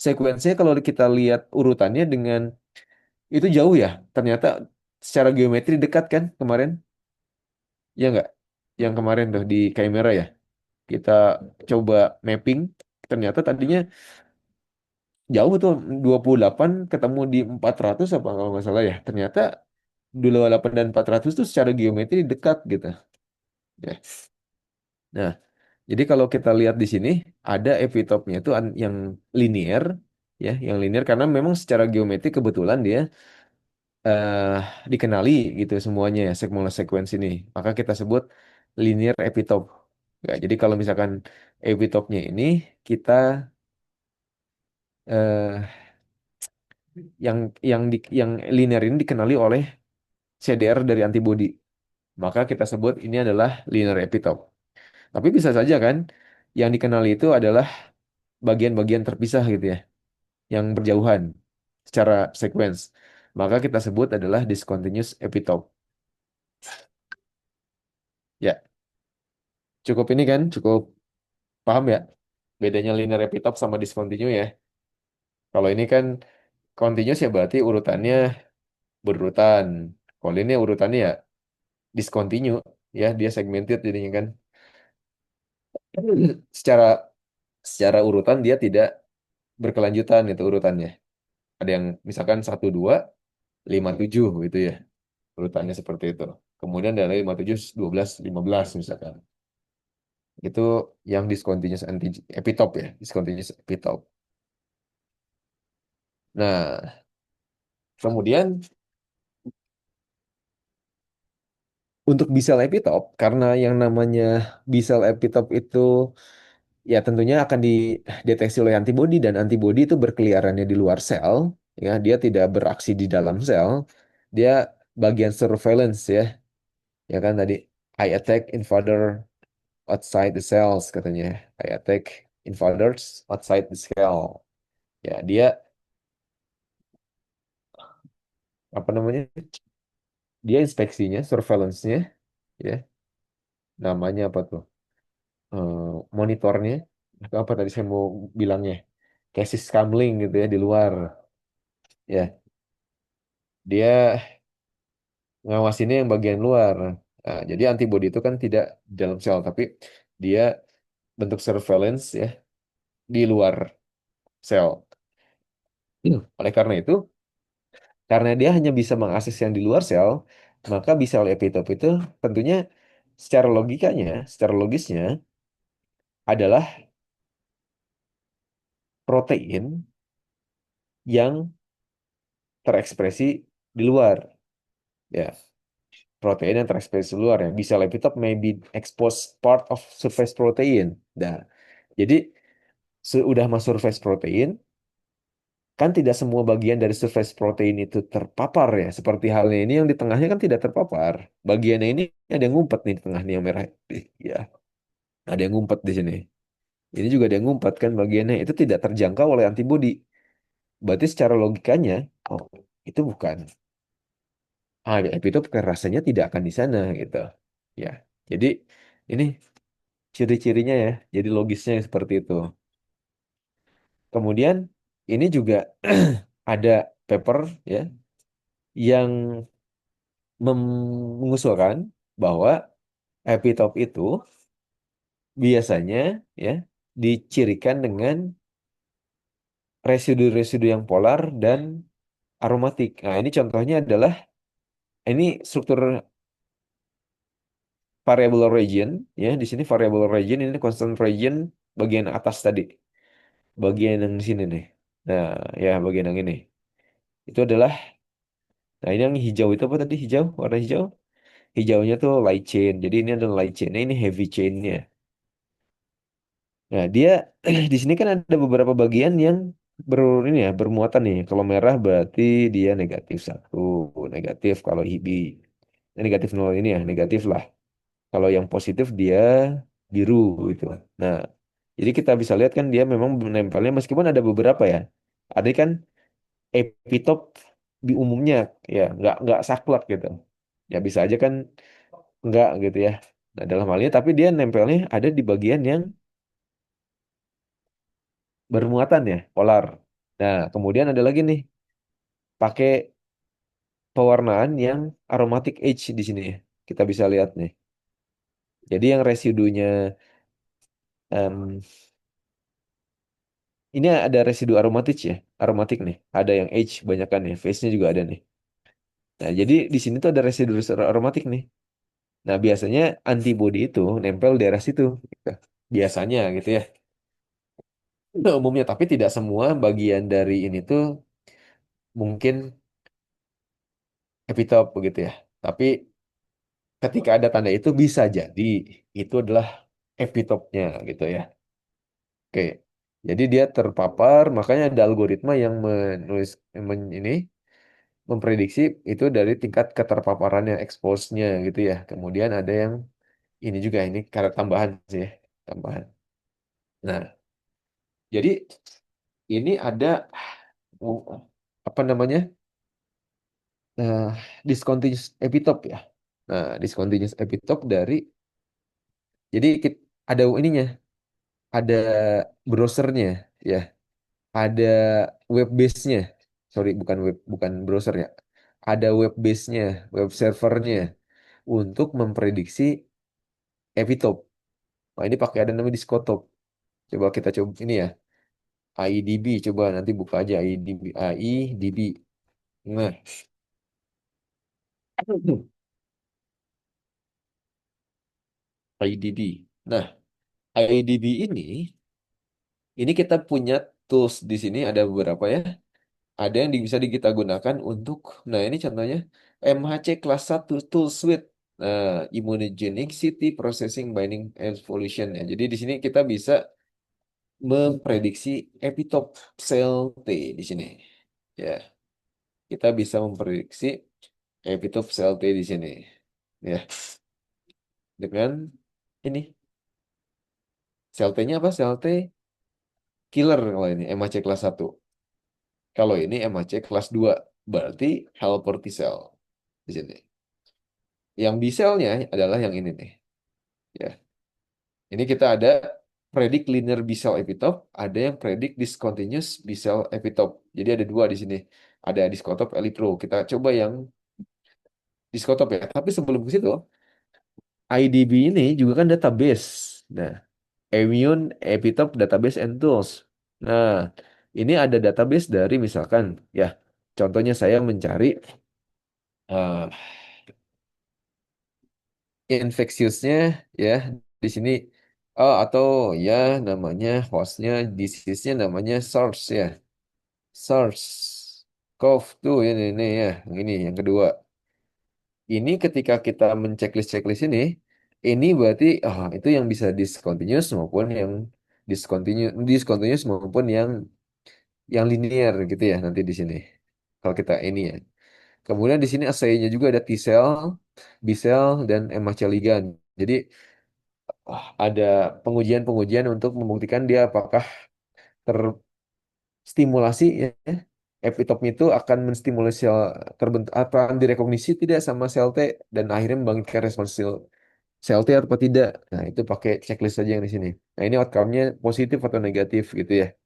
Sekuensinya kalau kita lihat urutannya dengan itu jauh ya. Ternyata secara geometri dekat kan kemarin. Ya enggak? Yang kemarin tuh di kamera ya. Kita coba mapping, ternyata tadinya jauh tuh 28 ketemu di 400 apa kalau nggak salah ya. Ternyata 28 dan 400 tuh secara geometri dekat gitu. Ya. Nah, jadi kalau kita lihat di sini ada epitopnya itu yang linear ya, yang linear karena memang secara geometri kebetulan dia eh, dikenali gitu semuanya ya, semua sequence ini. Maka kita sebut linear epitop. Ya, jadi kalau misalkan epitopnya ini kita eh, yang linear ini dikenali oleh CDR dari antibody. Maka kita sebut ini adalah linear epitop. Tapi bisa saja kan yang dikenali itu adalah bagian-bagian terpisah gitu ya, yang berjauhan secara sequence. maka kita sebut adalah discontinuous epitope. Ya, cukup ini kan, cukup paham ya bedanya linear epitope sama discontinue ya. Kalau ini kan continuous ya berarti urutannya berurutan. Kalau ini urutannya ya discontinue ya, dia segmented jadinya kan. Secara secara urutan dia tidak berkelanjutan itu urutannya. Ada yang misalkan 1 2 5 7 gitu ya. Urutannya seperti itu. Kemudian dari 5 7 12 15 misalkan. Itu yang discontinuous anti epitope ya, discontinuous epitope. Nah, kemudian untuk B-cell epitope, karena yang namanya B-cell epitope itu ya tentunya akan dideteksi oleh antibodi dan antibodi itu berkeliarannya di luar sel, ya dia tidak beraksi di dalam sel, dia bagian surveillance ya, ya kan tadi I attack invader outside the cells katanya, I attack invaders outside the cell, ya dia apa namanya, dia inspeksinya, surveillance-nya, ya namanya apa tuh? Monitornya, atau apa tadi saya mau bilangnya, cases scambling gitu ya di luar, ya dia ngawasinnya yang bagian luar. Nah, jadi antibody itu kan tidak di dalam sel, tapi dia bentuk surveillance ya di luar sel. Oleh karena itu, karena dia hanya bisa mengakses yang di luar sel, maka B cell epitope itu tentunya secara logikanya, secara logisnya adalah protein yang terekspresi di luar. Ya, protein yang terekspresi di luar ya. B cell epitope may be exposed part of surface protein. Nah, jadi sudah masuk surface protein, kan tidak semua bagian dari surface protein itu terpapar ya. Seperti halnya ini yang di tengahnya kan tidak terpapar. Bagiannya ini ada yang ngumpet nih di tengah nih yang merah. Ya, ada yang ngumpet di sini. Ini juga ada yang ngumpet kan bagiannya. Itu tidak terjangkau oleh antibodi. Berarti secara logikanya, oh itu bukan. Itu rasanya tidak akan di sana gitu. Ya, jadi ini ciri-cirinya ya. Jadi logisnya seperti itu. Kemudian ini juga ada paper ya yang mengusulkan bahwa epitop itu biasanya ya dicirikan dengan residu-residu yang polar dan aromatik. Nah, ini contohnya adalah ini struktur variable region ya. Di sini variable region, ini constant region bagian atas tadi. Bagian yang di sini nih. Nah, ya bagian yang ini. Itu adalah, nah ini yang hijau itu apa tadi? Hijau, warna hijau. Hijaunya tuh light chain. Jadi ini adalah light chain. Nah, ini heavy chainnya. Nah, dia di sini kan ada beberapa bagian yang ini ya bermuatan nih. Kalau merah berarti dia -1, negatif kalau Hb. Negatif nol ini ya, negatif lah. Kalau yang positif dia biru gitu. Nah, jadi kita bisa lihat kan dia memang menempelnya meskipun ada beberapa ya. Ada kan epitop di umumnya ya nggak saklek gitu. Ya bisa aja kan nggak gitu ya. Nah, dalam hal ini tapi dia nempelnya ada di bagian yang bermuatan ya, polar. Nah, kemudian ada lagi nih, pakai pewarnaan yang aromatic age di sini ya. Kita bisa lihat nih. Jadi yang residunya em, ini ada residu aromatik ya, aromatik nih. Ada yang age banyak kan ya, face-nya juga ada nih. Nah, jadi di sini tuh ada residu aromatik nih. Nah, biasanya antibody itu nempel di daerah situ. Gitu. Biasanya gitu ya. Nah, umumnya, tapi tidak semua bagian dari ini tuh mungkin epitop begitu ya. Tapi ketika ada tanda itu bisa jadi itu adalah epitopnya gitu ya. Oke. Jadi dia terpapar, makanya ada algoritma yang menulis ini memprediksi itu dari tingkat keterpaparannya, expose-nya gitu ya. Kemudian ada yang ini juga ini karena tambahan sih ya, tambahan. Nah, jadi ini ada apa namanya? Nah, discontinuous epitope ya. Nah, discontinuous epitope dari, jadi ada ininya, ada browsernya ya, ada web base-nya. Sorry, bukan browser ya. Ada web base-nya, web servernya untuk memprediksi epitope. Nah, ini pakai ada namanya Discotope. Coba ini ya. IDB, coba nanti buka aja IDB. IDB. Nah, IDB. Nah, IDB ini kita punya tools di sini ada beberapa ya. Ada yang bisa kita gunakan untuk, nah ini contohnya MHC kelas 1 tool suite. Nah, immunogenicity, processing, binding, evolution ya. Jadi di sini kita bisa memprediksi epitope sel T di sini. Ya, kita bisa memprediksi epitope sel T di sini. Ya, dengan ini sel T-nya apa? Sel T killer kalau ini MHC kelas 1. Kalau ini MHC kelas 2 berarti helper T cell di sini. Yang B cell-nya adalah yang ini nih. Ya, ini kita ada predict linear B cell epitope, ada yang predict discontinuous B cell epitope. Jadi ada dua di sini. Ada Discotope, Elipro. Kita coba yang Discotope ya. Tapi sebelum ke situ, IDB ini juga kan database. Nah, Immune Epitope Database and Tools. Nah, ini ada database dari misalkan ya, contohnya saya mencari eh, infectiousnya ya di sini. Oh, atau ya namanya hostnya disease-nya namanya SARS ya. SARS CoV tuh ini ya, yang ini yang kedua. Ini ketika kita checklist ini berarti itu yang bisa discontinuous maupun yang discontinuous maupun yang linear gitu ya nanti di sini. Kalau kita ini ya. Kemudian di sini assay-nya juga ada T cell, B cell dan MHC ligand. Jadi ada pengujian-pengujian untuk membuktikan dia apakah terstimulasi ya. Epitope itu akan menstimulasi sel terbentuk akan direkognisi tidak sama sel T dan akhirnya membangkitkan respons sel T atau tidak. Nah, itu pakai checklist saja yang di sini. Nah, ini outcome-nya positif atau negatif gitu ya.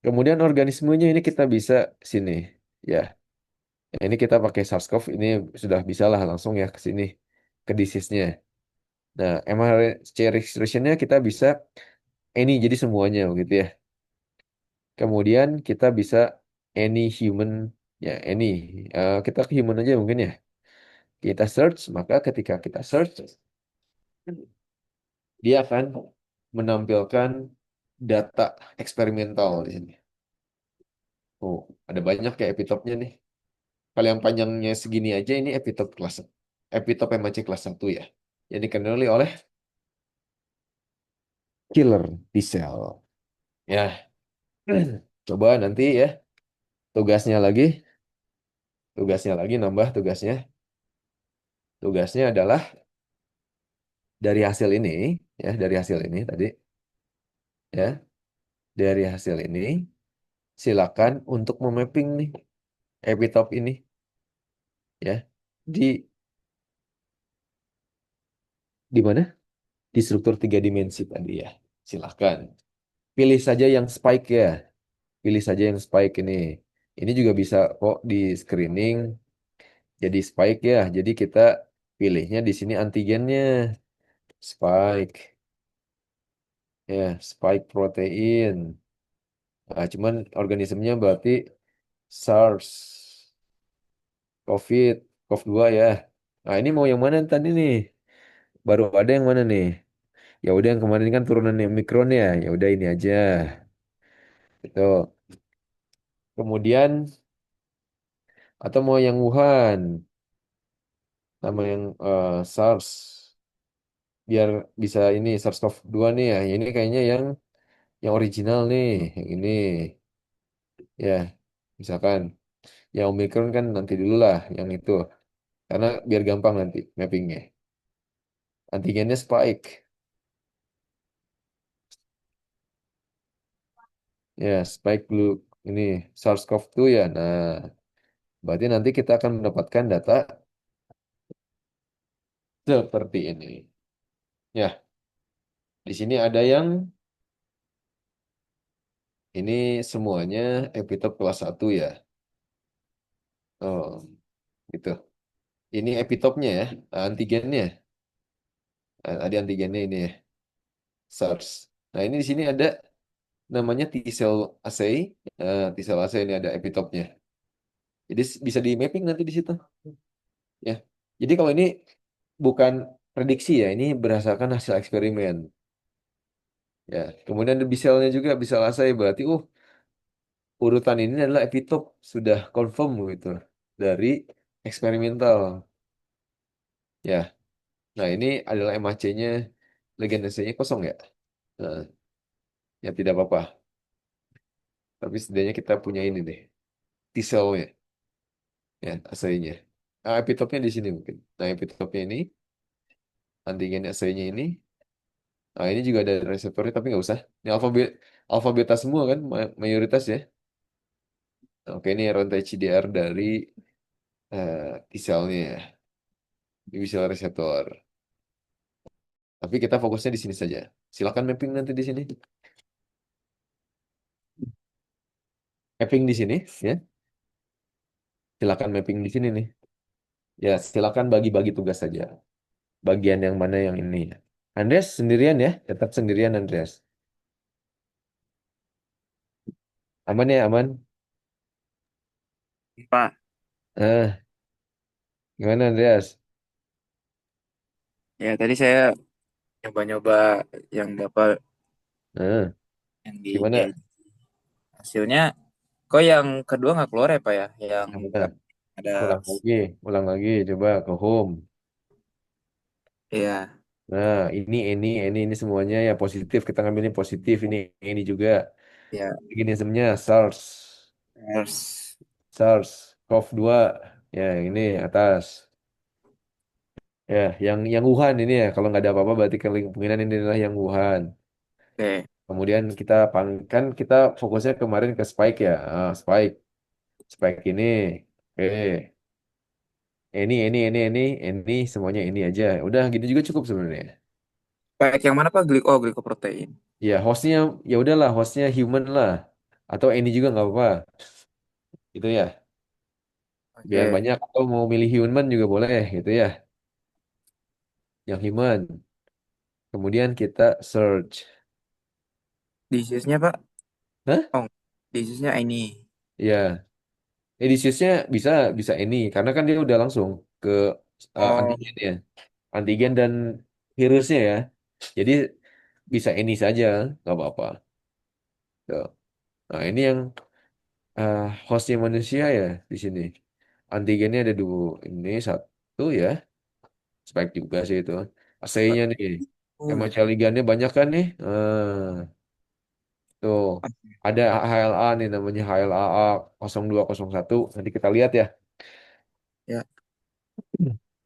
Kemudian organismenya ini kita bisa sini ya. Nah, ini kita pakai SARS-CoV ini sudah bisa lah langsung ya ke sini ke disease-nya. Nah, mRNA registration-nya kita bisa any jadi semuanya gitu ya. Kemudian kita bisa any human ya any. Kita ke human aja mungkin ya. Kita search maka ketika kita search dia akan menampilkan data eksperimental di sini. Oh, ada banyak ya epitopnya nih. Kalau yang panjangnya segini aja ini epitop MHC kelas 1 ya. Yang dikenali oleh killer T cell. Ya, coba nanti ya tugasnya lagi, nambah tugasnya. Tugasnya adalah dari hasil ini ya, dari hasil ini tadi ya, dari hasil ini silakan untuk memapping nih epitop ini ya di di mana? Di struktur tiga dimensi tadi ya. Silakan. Pilih saja yang spike ya. Pilih saja yang spike ini. Ini juga bisa kok di screening jadi spike ya. Jadi kita pilihnya di sini antigennya spike ya, spike protein. Nah, cuman organismenya berarti SARS, COVID, CoV-2 ya. Nah, ini mau yang mana tadi nih? Baru ada yang mana nih? Ya udah yang kemarin kan turunan yang mikron ya. Ya udah ini aja. Itu. Kemudian atau mau yang Wuhan sama yang SARS biar bisa ini SARS-CoV-2 nih ya. Ini kayaknya yang original nih, yang ini ya. Misalkan yang Omicron kan nanti dulu lah yang itu karena biar gampang nanti mappingnya. Antigennya spike ya, spike blue ini SARS-CoV-2 ya. Nah, Berarti nanti kita akan mendapatkan data seperti ini. Ya, di sini ada yang ini semuanya epitop kelas satu ya. Oh, gitu. Ini epitopnya ya, antigennya. Ada antigennya ini ya, SARS. Nah, ini di sini ada namanya T-cell assay. T-cell assay ini ada epitopnya. Jadi bisa di mapping nanti di situ ya. Jadi kalau ini bukan prediksi ya, ini berdasarkan hasil eksperimen. Ya, kemudian ada B-cell-nya juga, B-cell assay berarti urutan ini adalah epitop sudah confirm gitu dari eksperimental. Ya, nah ini adalah MHC-nya, legendasenya kosong ya. Nah, ya tidak apa-apa. Tapi setidaknya kita punya ini deh, T-cell-nya, ya, assay-nya. Nah, epitopnya di sini mungkin. Nah, epitopnya ini, antigen assay-nya ini. Nah, ini juga ada reseptornya tapi nggak usah. Ini alfa beta semua kan, mayoritas ya. Nah, oke, ini rantai CDR dari T-cell-nya ya, B-cell reseptor. Tapi kita fokusnya di sini saja. Silakan mapping nanti di sini. Mapping di sini, ya. Silakan mapping di sini nih. Ya, silakan bagi-bagi tugas saja. Bagian yang mana yang ini. Andreas sendirian ya, tetap sendirian Andreas. Aman ya, aman. Pak. Gimana Andreas? Ya tadi saya nyoba-nyoba yang Bapak Eh, yang di Gimana? hasilnya kok yang kedua nggak keluar ya Pak ya? Yang Yang mana? ada Ulang lagi, coba ke home. ya Nah, ini semuanya ya positif. Kita ngambilnya positif. Ini juga. ya Organismenya SARS, harus SARS-CoV-2. Ya, yang ini atas. Ya, yang Wuhan ini ya. Kalau nggak ada apa-apa berarti kemungkinan ini adalah yang Wuhan. oke. Kemudian kan kita fokusnya kemarin ke Spike ya. Spike ini. Oke. Ini semuanya ini aja. Udah gitu juga cukup sebenarnya. Baik yang mana Pak? Glikoprotein. Ya, ya udahlah, hostnya human lah. Atau ini juga nggak apa-apa. Gitu ya. Biar Oke. banyak. Atau mau milih human juga boleh gitu ya. Yang human. Kemudian kita search. Disease-nya Pak? Hah? Oh, disease-nya ini. Ya, edisiusnya bisa bisa ini karena kan dia udah langsung ke Oh, antigen ya, antigen dan virusnya ya. Jadi bisa ini saja, nggak apa-apa. Tuh. Nah ini yang uh, hostnya manusia ya di sini. Antigennya ada dua, ini satu ya, spike juga sih itu. AC-nya nih, ya. MHC ligannya banyak kan nih. Tuh ada HLA nih namanya HLA 0201. Nanti kita lihat ya. Ya,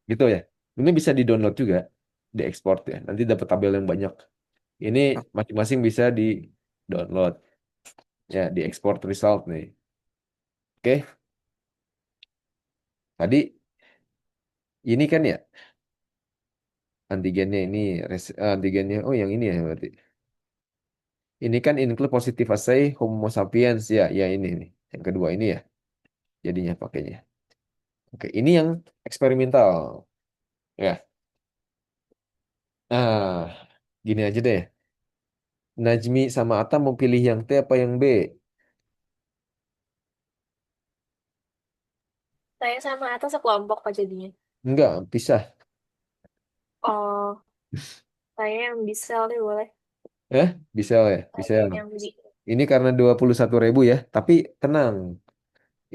Gitu ya. Ini bisa di-download juga, diekspor ya. Nanti dapat tabel yang banyak. Ini masing-masing bisa di-download. Ya, diekspor result nih. Oke, tadi ini kan ya antigennya ini, antigennya. Oh, yang ini ya berarti. Ini kan include positive assay Homo sapiens ya, ya ini nih. Yang kedua ini ya, jadinya pakainya. Oke, ini yang eksperimental. Ya. Ah, gini aja deh. Najmi sama Atta mau pilih yang T apa yang B? Saya sama atas sekelompok Pak jadinya. Enggak, pisah. Oh, saya yang bisa nih boleh. Bisa ya, bisa. Saya yang di. Ini karena 21.000 ya, tapi tenang,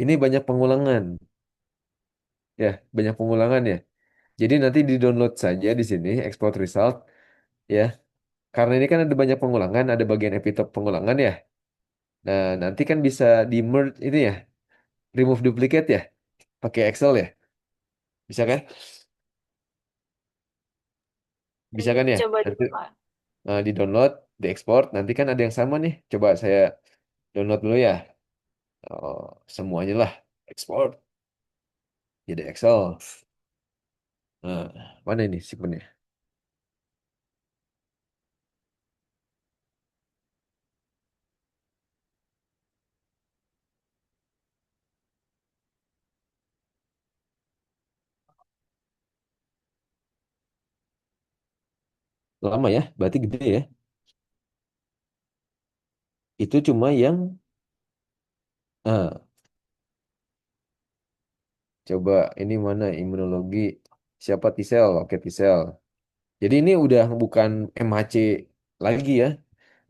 ini banyak pengulangan ya, banyak pengulangan ya. Jadi nanti di-download saja di sini export result ya. Karena ini kan ada banyak pengulangan, ada bagian epitop pengulangan ya. Nah, nanti kan bisa di merge ini ya, remove duplicate ya, pakai Excel ya. Bisa kan? Bisa kan ya? Coba Nanti dulu Pak. di-download, diekspor, nanti kan ada yang sama nih. Coba saya download dulu ya. Oh, semuanya lah, ekspor. jadi Excel. Nah, mana ini segmennya? Lama ya, berarti gede ya. Itu cuma yang, ah, coba ini mana imunologi, siapa T-cell? Oke, T-cell. Jadi ini udah bukan MHC lagi ya,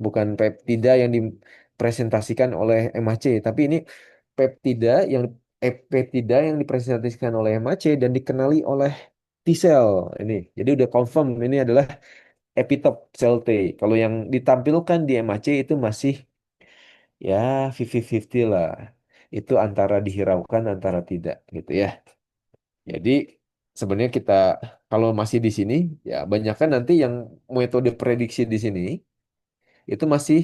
bukan peptida yang dipresentasikan oleh MHC, tapi ini peptida yang peptida yang dipresentasikan oleh MHC dan dikenali oleh T-cell ini. Jadi udah confirm ini adalah epitop sel T. Kalau yang ditampilkan di MHC itu masih ya 50-50 lah. Itu antara dihiraukan antara tidak gitu ya. Jadi sebenarnya kita kalau masih di sini ya banyak kan nanti yang metode prediksi di sini itu masih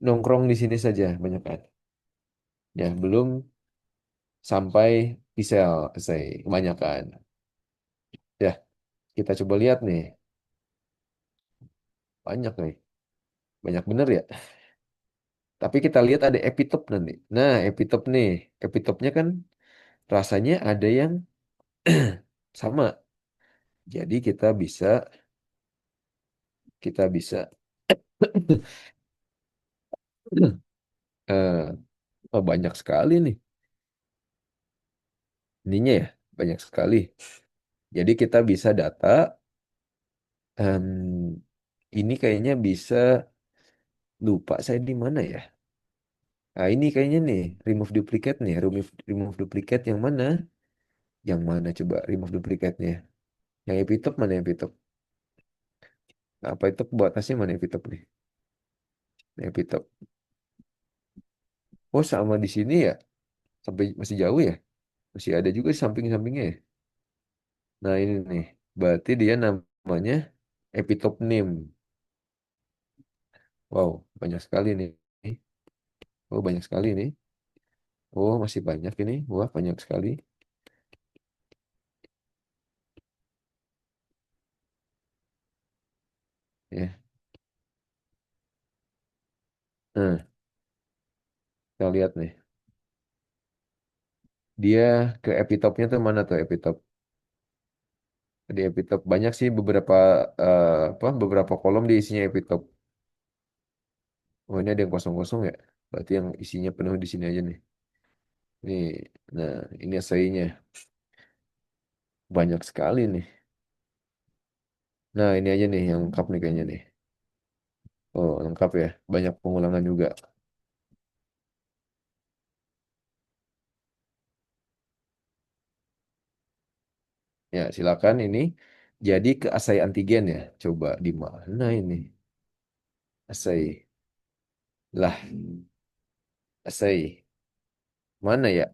nongkrong di sini saja banyak kan. Ya belum sampai di sel saya kebanyakan. Ya kita coba lihat nih banyak nih banyak bener ya. Tapi kita lihat ada epitop nanti. Nah epitop nih epitopnya kan rasanya ada yang sama. Jadi kita bisa eh oh, banyak sekali nih ininya ya banyak sekali. Jadi kita bisa data em, ini kayaknya bisa lupa saya di mana ya. Nah ini kayaknya nih remove duplicate nih remove duplicate yang mana? Yang mana coba remove duplicate-nya? Yang epitop mana epitop? Apa itu batasnya mana epitop nih? Epitop. Oh sama di sini ya sampai masih jauh ya? Masih ada juga samping-sampingnya ya. Nah ini nih berarti dia namanya epitop name. Wow banyak sekali nih. Oh banyak sekali nih. Oh masih banyak ini. Wah banyak sekali. Ya. Nah, kita lihat nih. Dia ke epitopnya tuh mana tuh epitop? Di epitop banyak sih beberapa apa beberapa kolom di isinya epitop. Oh ini ada yang kosong-kosong ya. Berarti yang isinya penuh di sini aja nih. Nih, nah ini esainya banyak sekali nih. Nah ini aja nih yang lengkap nih kayaknya nih. Oh lengkap ya. Banyak pengulangan juga. Ya silakan ini. Jadi ke asai antigen ya. Coba di mana ini? Asai. Lah, asai. Mana ya?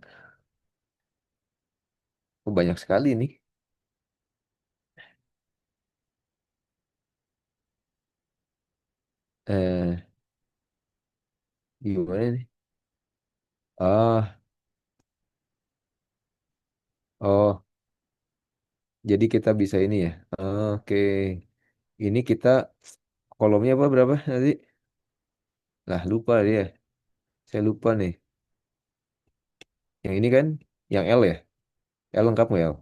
Oh, banyak sekali nih. Eh, gimana nih? Ah, oh, jadi kita bisa ini ya. Oke. Ini kita kolomnya apa berapa nanti? Lah, lupa dia. Saya lupa nih. Yang ini kan yang L ya? L lengkap nggak L?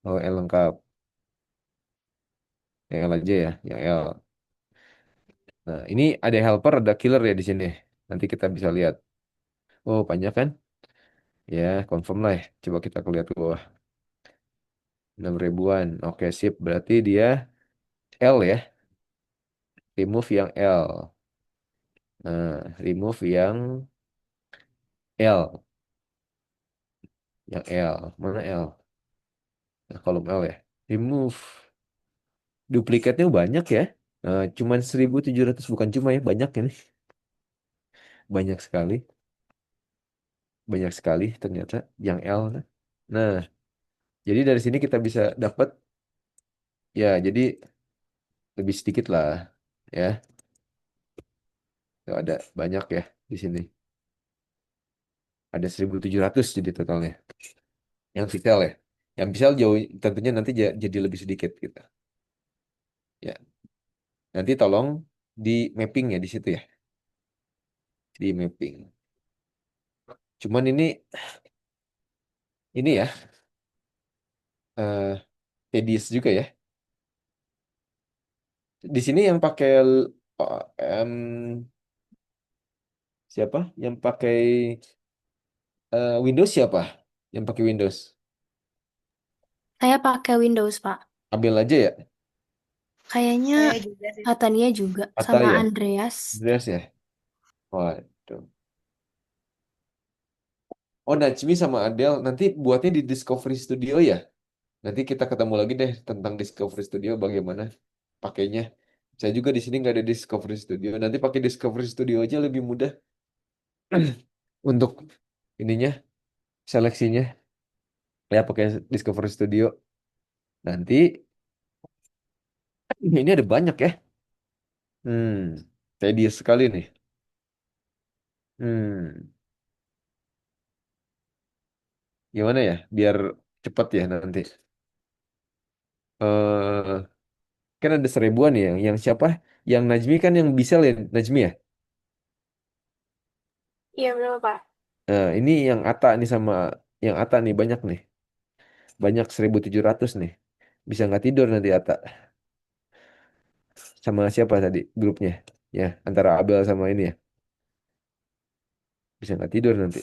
Oh, L lengkap. Yang L aja ya, yang L. Nah, ini ada helper, ada killer ya di sini. Nanti kita bisa lihat. Oh, banyak kan? Ya, confirm lah ya. Coba kita lihat ke bawah. 6 ribuan. Oke, sip. Berarti dia L ya. Remove yang L. Nah, remove yang L. Yang L. Mana L? Nah, kolom L ya. Remove. Duplikatnya banyak ya. Cuman 1.700 bukan cuma ya. Banyak ini. Banyak sekali. Banyak sekali ternyata yang L. Nah, jadi dari sini kita bisa dapat ya, jadi lebih sedikit lah ya. Tuh ada banyak ya di sini. Ada 1.700 jadi totalnya. yang pixel ya. Yang pixel jauh tentunya nanti jadi lebih sedikit gitu. Ya, nanti tolong di mapping ya di situ ya, di mapping. Cuman ini ya eh tedious juga ya. Di sini yang pakai oh, siapa? Yang pakai Windows siapa? Yang pakai Windows. Saya pakai Windows, Pak. Ambil aja ya. Kayaknya Saya juga sih. Natania juga Atau sama ya, Andreas. Andreas ya. Waduh. Oh, Najmi sama Adele nanti buatnya di Discovery Studio ya. Nanti kita ketemu lagi deh tentang Discovery Studio bagaimana pakainya. Saya juga di sini nggak ada Discovery Studio. Nanti pakai Discovery Studio aja lebih mudah untuk ininya seleksinya. Ya pakai Discovery Studio. Nanti ini ada banyak ya. Tedious sekali nih. Hmm, Gimana ya? Biar cepat ya nanti. eh Kan ada seribuan ya. Yang siapa? Yang Najmi kan yang bisa ya Najmi ya. Iya benar Pak. Nah, ini yang Ata nih sama yang Ata nih banyak nih. Banyak 1.700 nih. Bisa nggak tidur nanti Ata. Sama siapa tadi grupnya? Ya, antara Abel sama ini ya. Bisa nggak tidur nanti.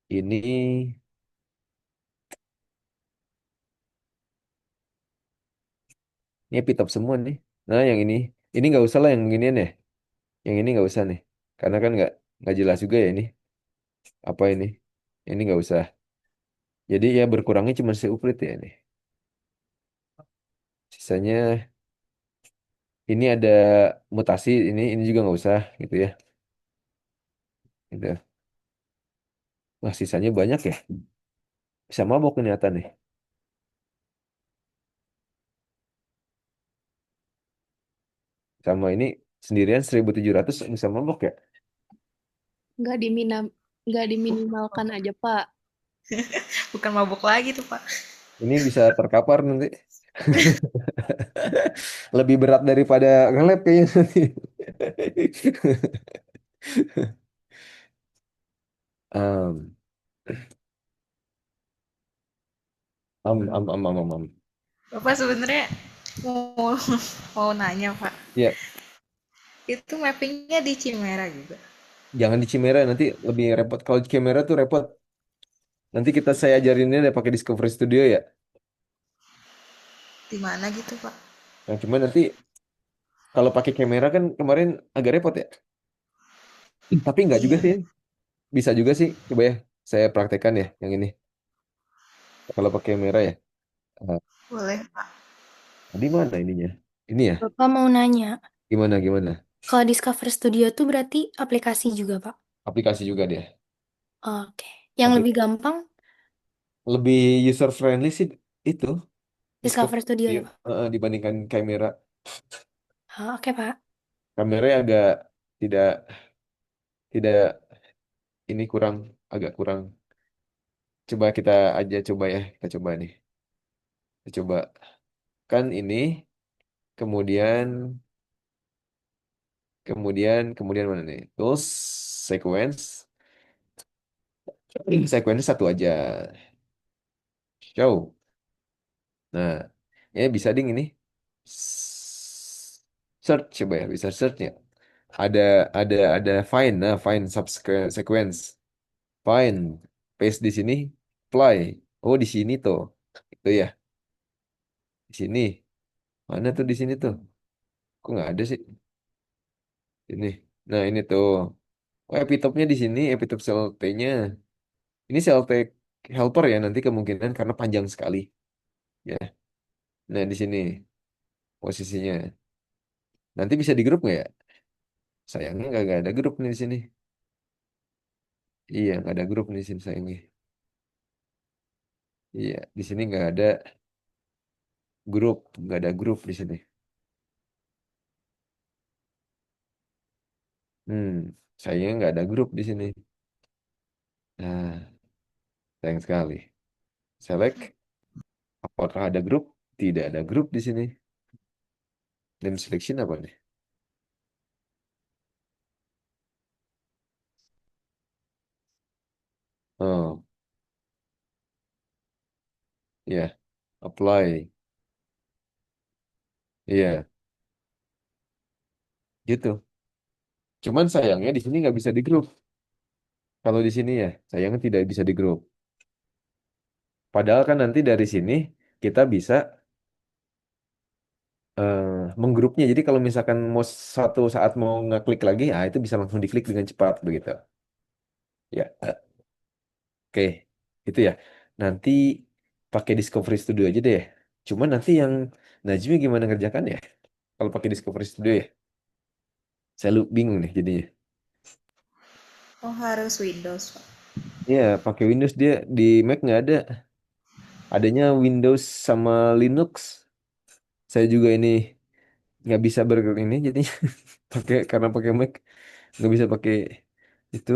Ini ini epitop semua nih. Nah, yang ini nggak usah lah yang ini nih. Yang ini nggak usah nih. Karena kan nggak jelas juga ya ini. Apa ini? Ini nggak usah. Jadi ya berkurangnya cuma seuprit ya ini. Sisanya ini ada mutasi ini juga nggak usah gitu ya. Gitu. Wah, sisanya banyak ya. Bisa mabok ini Ata nih. Sama ini sendirian 1.700 bisa mabok ya. Nggak diminam, nggak diminimalkan aja, Pak. Bukan mabuk lagi tuh, Pak. Ini bisa terkapar nanti. Lebih berat daripada nge-lab kayaknya nanti. Um, am. Bapak sebenarnya mau mau nanya, Pak. Ya, Itu mappingnya di Chimera juga. jangan di Chimera nanti lebih repot. Kalau di Chimera tuh repot. Nanti saya ajarinnya deh pakai Discovery Studio ya. Di mana gitu, Pak? Nah, cuma nanti kalau pakai kamera kan kemarin agak repot ya. Tapi nggak juga Iya, sih. Bisa juga sih. Coba ya, saya praktekkan ya yang ini. Kalau pakai kamera ya. Ah, boleh, Pak. di mana ininya? Ini ya. Bapak mau nanya, Gimana? kalau Discover Studio tuh berarti aplikasi juga, Pak? Aplikasi juga dia. Oke. Yang Aplik lebih gampang Lebih user friendly sih itu Discover Discovery Studio Studio ya, Pak? dibandingkan kamera. Oke, Pak. Kameranya agak tidak tidak ini agak kurang. Coba kita aja coba ya, kita coba nih. Kita coba kan ini kemudian kemudian mana nih? Tools sequence. Sequence satu aja. Show. Nah, ya bisa ding ini. Search coba ya, bisa search ya. Ada ada find, nah find subsequence sequence. Find, paste di sini, apply. Oh di sini tuh, itu ya, di sini. Mana tuh di sini tuh? Kok nggak ada sih? Ini. Nah ini tuh. Oh epitopnya di sini, epitop sel T-nya. Ini sel T helper ya nanti kemungkinan karena panjang sekali. Ya. Nah di sini posisinya. Nanti bisa di grup nggak ya? Sayangnya nggak ada grup nih di sini. Iya nggak ada grup nih di sini sayangnya. Iya di sini nggak ada grup di sini. Hmm, sayangnya nggak ada grup di sini. Nah. Sayang sekali. Select. Apakah ada grup? Tidak ada grup di sini. Name selection apa nih? Oh, ya. Apply. Iya, gitu. Cuman sayangnya di sini nggak bisa di grup. Kalau di sini ya, sayangnya tidak bisa di grup. Padahal kan nanti dari sini kita bisa eh, menggrupnya. Jadi kalau misalkan mau satu saat mau ngeklik lagi, ah itu bisa langsung diklik dengan cepat begitu. Ya, oke. Itu ya. Nanti pakai Discovery Studio aja deh. Cuman nanti yang Najmi gimana ngerjakan ya? Kalau pakai Discovery Studio ya, saya bingung nih jadinya. Oh, harus Windows, Pak. Iya, pakai Windows dia di Mac nggak ada. Adanya Windows sama Linux. Saya juga ini nggak bisa ini jadinya pakai karena pakai Mac nggak bisa pakai itu.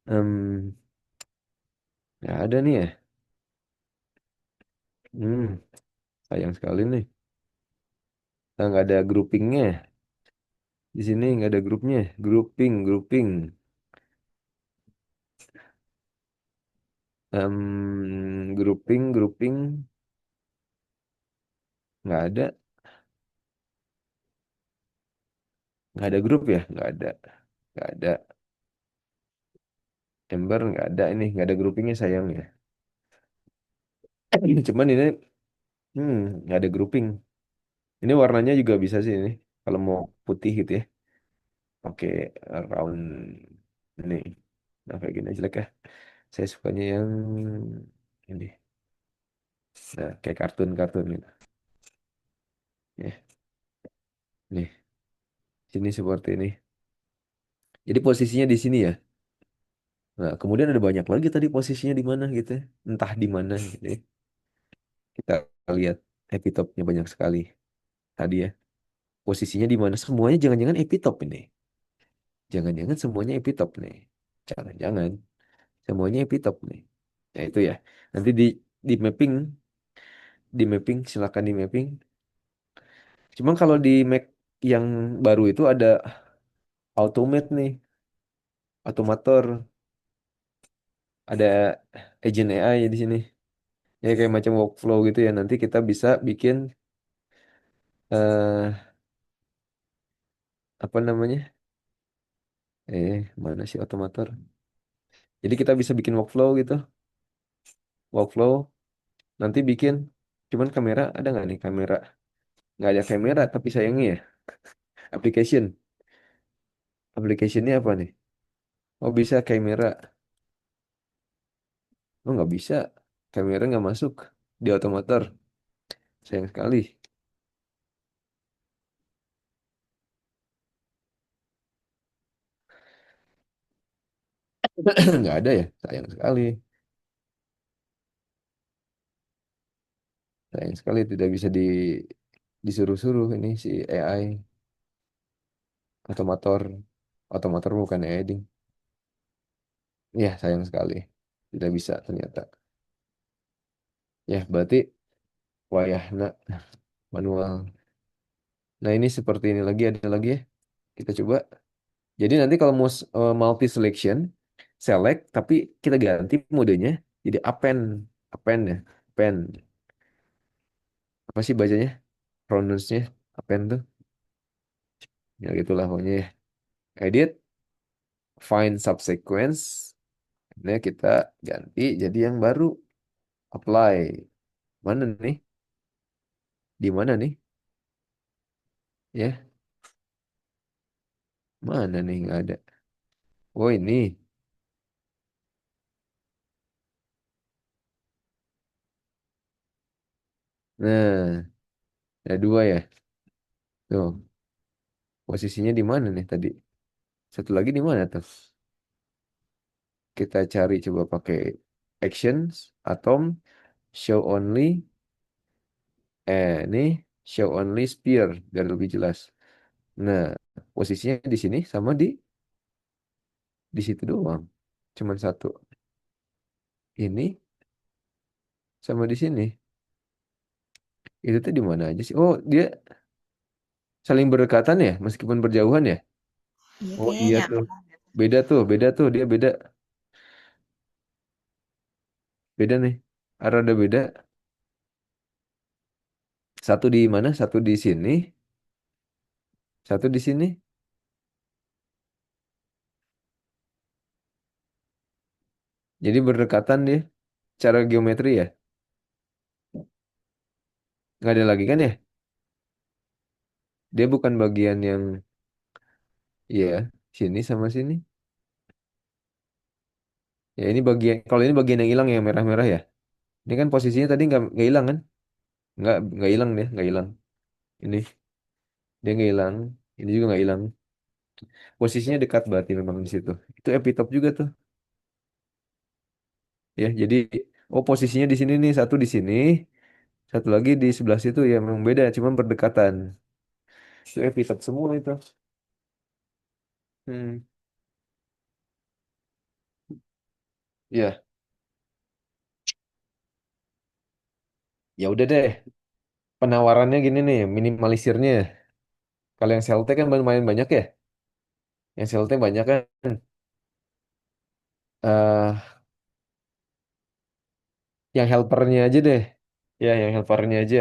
Em, nggak ada nih ya. Hmm, sayang sekali nih. Nah, nggak ada groupingnya. Di sini nggak ada grupnya. Grouping, grouping. Grouping, grouping. Nggak ada. Nggak ada grup ya? Nggak ada. Nggak ada. Ember nggak ada ini. Nggak ada groupingnya sayang ya. Cuman ini nggak ada grouping. Ini warnanya juga bisa sih ini. Kalau mau putih gitu ya. Pakai round ini. Nah kayak gini jelek ya. Saya sukanya yang ini. Nah kayak kartun-kartun gitu. Ya, nih. Sini seperti ini. Jadi posisinya di sini ya. Nah, kemudian ada banyak lagi tadi posisinya di mana gitu ya. Entah di mana gitu ya. Kita lihat epitopnya banyak sekali tadi ya. Posisinya di mana? Semuanya jangan-jangan epitop ini. Jangan-jangan semuanya epitop nih. Jangan-jangan semuanya epitop nih. Ya itu ya. Nanti di mapping silakan di mapping. Cuma kalau di Mac yang baru itu ada automate nih, automator, ada agent AI di sini. Ya kayak macam workflow gitu ya. Nanti kita bisa bikin eh apa namanya? Mana sih automator? Jadi kita bisa bikin workflow gitu. Workflow nanti bikin cuman kamera ada nggak nih kamera? Nggak ada kamera tapi sayangnya ya. Application. Applicationnya apa nih? Oh bisa kamera. Oh nggak bisa. Kamera nggak masuk di automator. Sayang sekali. Nggak ada ya. Sayang sekali. Sayang sekali tidak bisa disuruh-suruh ini si AI. Automator. Automator bukan AI ding. Ya sayang sekali. Tidak bisa ternyata. Ya berarti wayahna manual. Nah ini seperti ini lagi ada lagi ya. Kita coba. Jadi nanti kalau mau multi selection, select tapi kita ganti modenya jadi append, append ya, append. Apa sih bacanya? Pronounce-nya append tuh. Ya gitulah pokoknya ya. Edit, find subsequence. Nah kita ganti jadi yang baru. Apply. Mana nih? Di mana nih? Ya, mana nih? Nggak ada. Oh ini. Nah, ada dua ya. Tuh, posisinya di mana nih tadi? Satu lagi di mana tuh? Kita cari coba pakai actions, atom, show only, ini show only sphere biar lebih jelas. Nah, posisinya di sini sama di situ doang. Cuman satu. ini sama di sini. Itu tuh di mana aja sih? Oh, dia saling berdekatan ya, meskipun berjauhan ya. Iya Oh kayaknya iya nyambung. tuh. Beda tuh, dia beda. Beda nih. Rada beda. Satu di mana? Satu di sini, satu di sini. Jadi berdekatan dia. Cara geometri ya. Nggak ada lagi kan ya? Dia bukan bagian yang, iya, sini sama sini. Ya ini bagian, kalau ini bagian yang hilang yang merah-merah ya. Ini kan posisinya tadi nggak hilang kan? Nggak hilang dia, nggak hilang. Ini dia nggak hilang. Ini juga nggak hilang. Posisinya dekat berarti memang di situ. Itu epitop juga tuh. Ya, jadi oh posisinya di sini nih, satu di sini, satu lagi di sebelah situ ya memang beda, cuma berdekatan. Itu epitop semua itu. Hmm, ya, ya udah deh. Penawarannya gini nih, minimalisirnya. Kalau yang CLT kan lumayan banyak ya. Yang CLT banyak kan. eh yang helpernya aja deh. Ya, yang helpernya aja.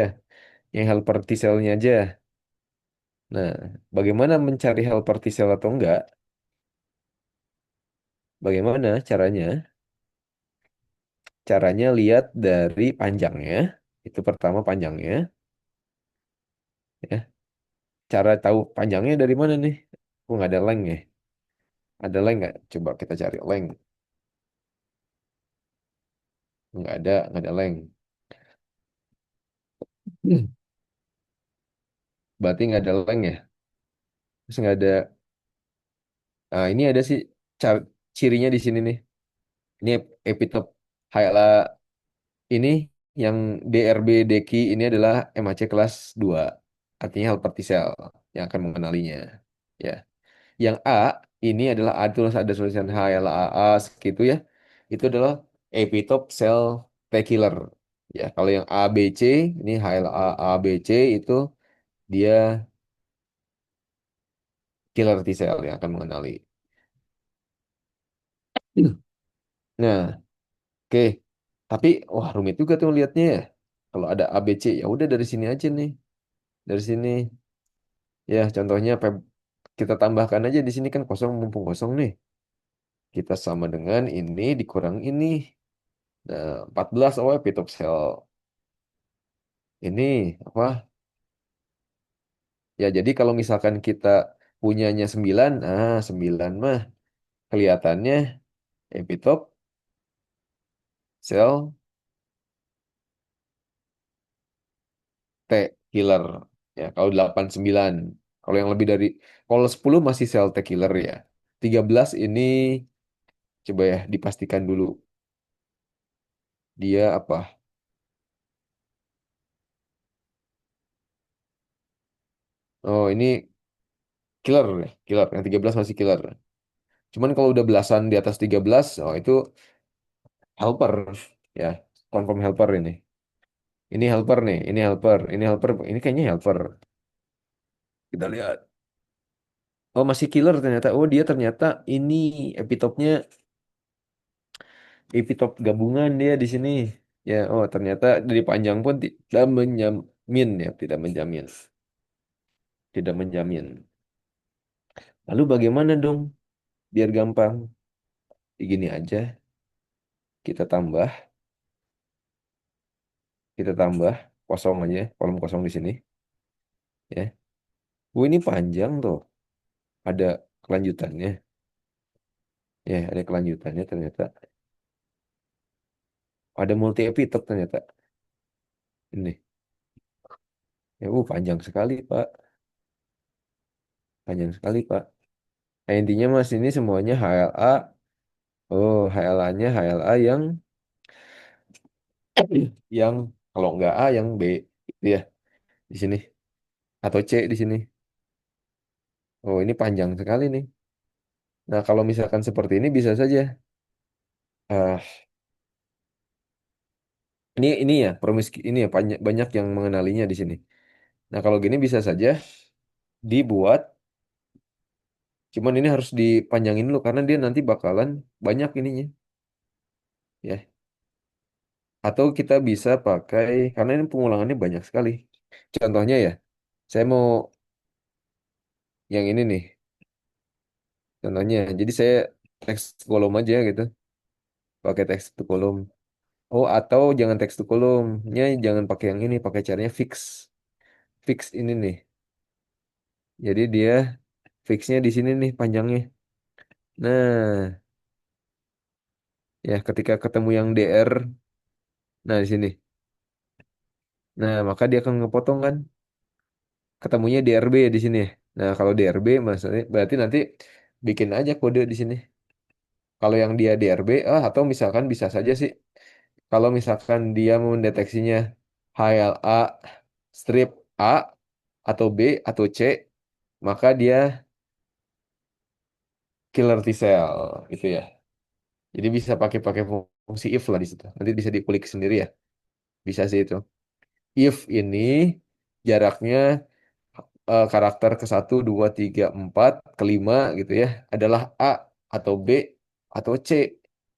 Yang helper T-cell-nya aja. Nah, bagaimana mencari helper T-cell atau enggak? Bagaimana caranya? Caranya lihat dari panjangnya. Itu pertama panjangnya. Ya. Cara tahu panjangnya dari mana nih? Oh, nggak ada length ya. Ada length nggak? Coba kita cari length. Nggak ada length. Hmm. Berarti nggak ada length ya. Terus nggak ada. Nah, ini ada sih cirinya di sini nih. Ini epitop HLA ini yang DRB Deki ini adalah MHC kelas 2. Artinya helper T cell yang akan mengenalinya. Ya. Yang A ini adalah ada tulisan HLA segitu ya. Itu adalah epitop cell T killer. Ya, kalau yang ABC ini HLA ABC itu dia killer T cell yang akan mengenali. Hmm. Nah, oke. Tapi wah rumit juga tuh lihatnya ya. Kalau ada ABC ya udah dari sini aja nih. Dari sini ya contohnya kita tambahkan aja di sini kan kosong mumpung kosong nih. Kita sama dengan ini dikurang ini. Nah, 14 oh epitop cell. Ini apa? Ya jadi kalau misalkan kita punyanya 9, 9 mah kelihatannya epitop sel T killer. Ya, kalau 89. Kalau yang lebih dari kalau 10 masih sel T killer ya. 13 ini coba ya dipastikan dulu dia apa? Oh, ini killer ya, killer. Yang 13 masih killer. Cuman kalau udah belasan di atas 13, oh itu helper ya, confirm helper ini. Ini helper nih, ini helper, ini kayaknya helper. Kita lihat. Oh, masih killer ternyata. Oh, dia ternyata ini epitopnya epitop gabungan dia di sini. Ya, oh ternyata dari panjang pun tidak menjamin ya, tidak menjamin. Tidak menjamin. Lalu bagaimana dong? Biar gampang. Begini aja, kita tambah, kita tambah kosong aja, kolom kosong di sini ya. Oh, ini panjang tuh. Ada kelanjutannya. Ya, ada kelanjutannya ternyata. Ada multi epitop ternyata. Ini. Ya, panjang sekali, Pak. Panjang sekali, Pak. Nah, intinya Mas ini semuanya HLA. Oh, HLA-nya HLA yang kalau nggak A yang B gitu ya di sini atau C di sini. Oh, ini panjang sekali nih. Nah, kalau misalkan seperti ini bisa saja. Ah, Ini ya ini ya banyak banyak yang mengenalinya di sini. Nah, kalau gini bisa saja dibuat, cuman ini harus dipanjangin dulu karena dia nanti bakalan banyak ininya, ya. Atau kita bisa pakai karena ini pengulangannya banyak sekali. Contohnya ya, saya mau yang ini nih. Contohnya, jadi saya teks kolom aja gitu, pakai teks to kolom. Oh, atau jangan teks to kolomnya, jangan pakai yang ini, pakai caranya fix. Fix ini nih. Jadi dia fixnya di sini nih panjangnya. Nah, ya ketika ketemu yang DR, nah di sini. Nah, maka dia akan ngepotong kan, ketemunya DRB di sini. Nah, kalau DRB maksudnya berarti nanti bikin aja kode di sini. Kalau yang dia DRB, atau misalkan bisa saja sih, kalau misalkan dia mau mendeteksinya HLA strip A atau B atau C, maka dia killer T cell gitu ya. Jadi bisa pakai pakai fungsi if lah di situ. Nanti bisa dikulik sendiri ya. Bisa sih itu. If ini jaraknya karakter ke satu 2 3 4 kelima gitu ya adalah A atau B atau C.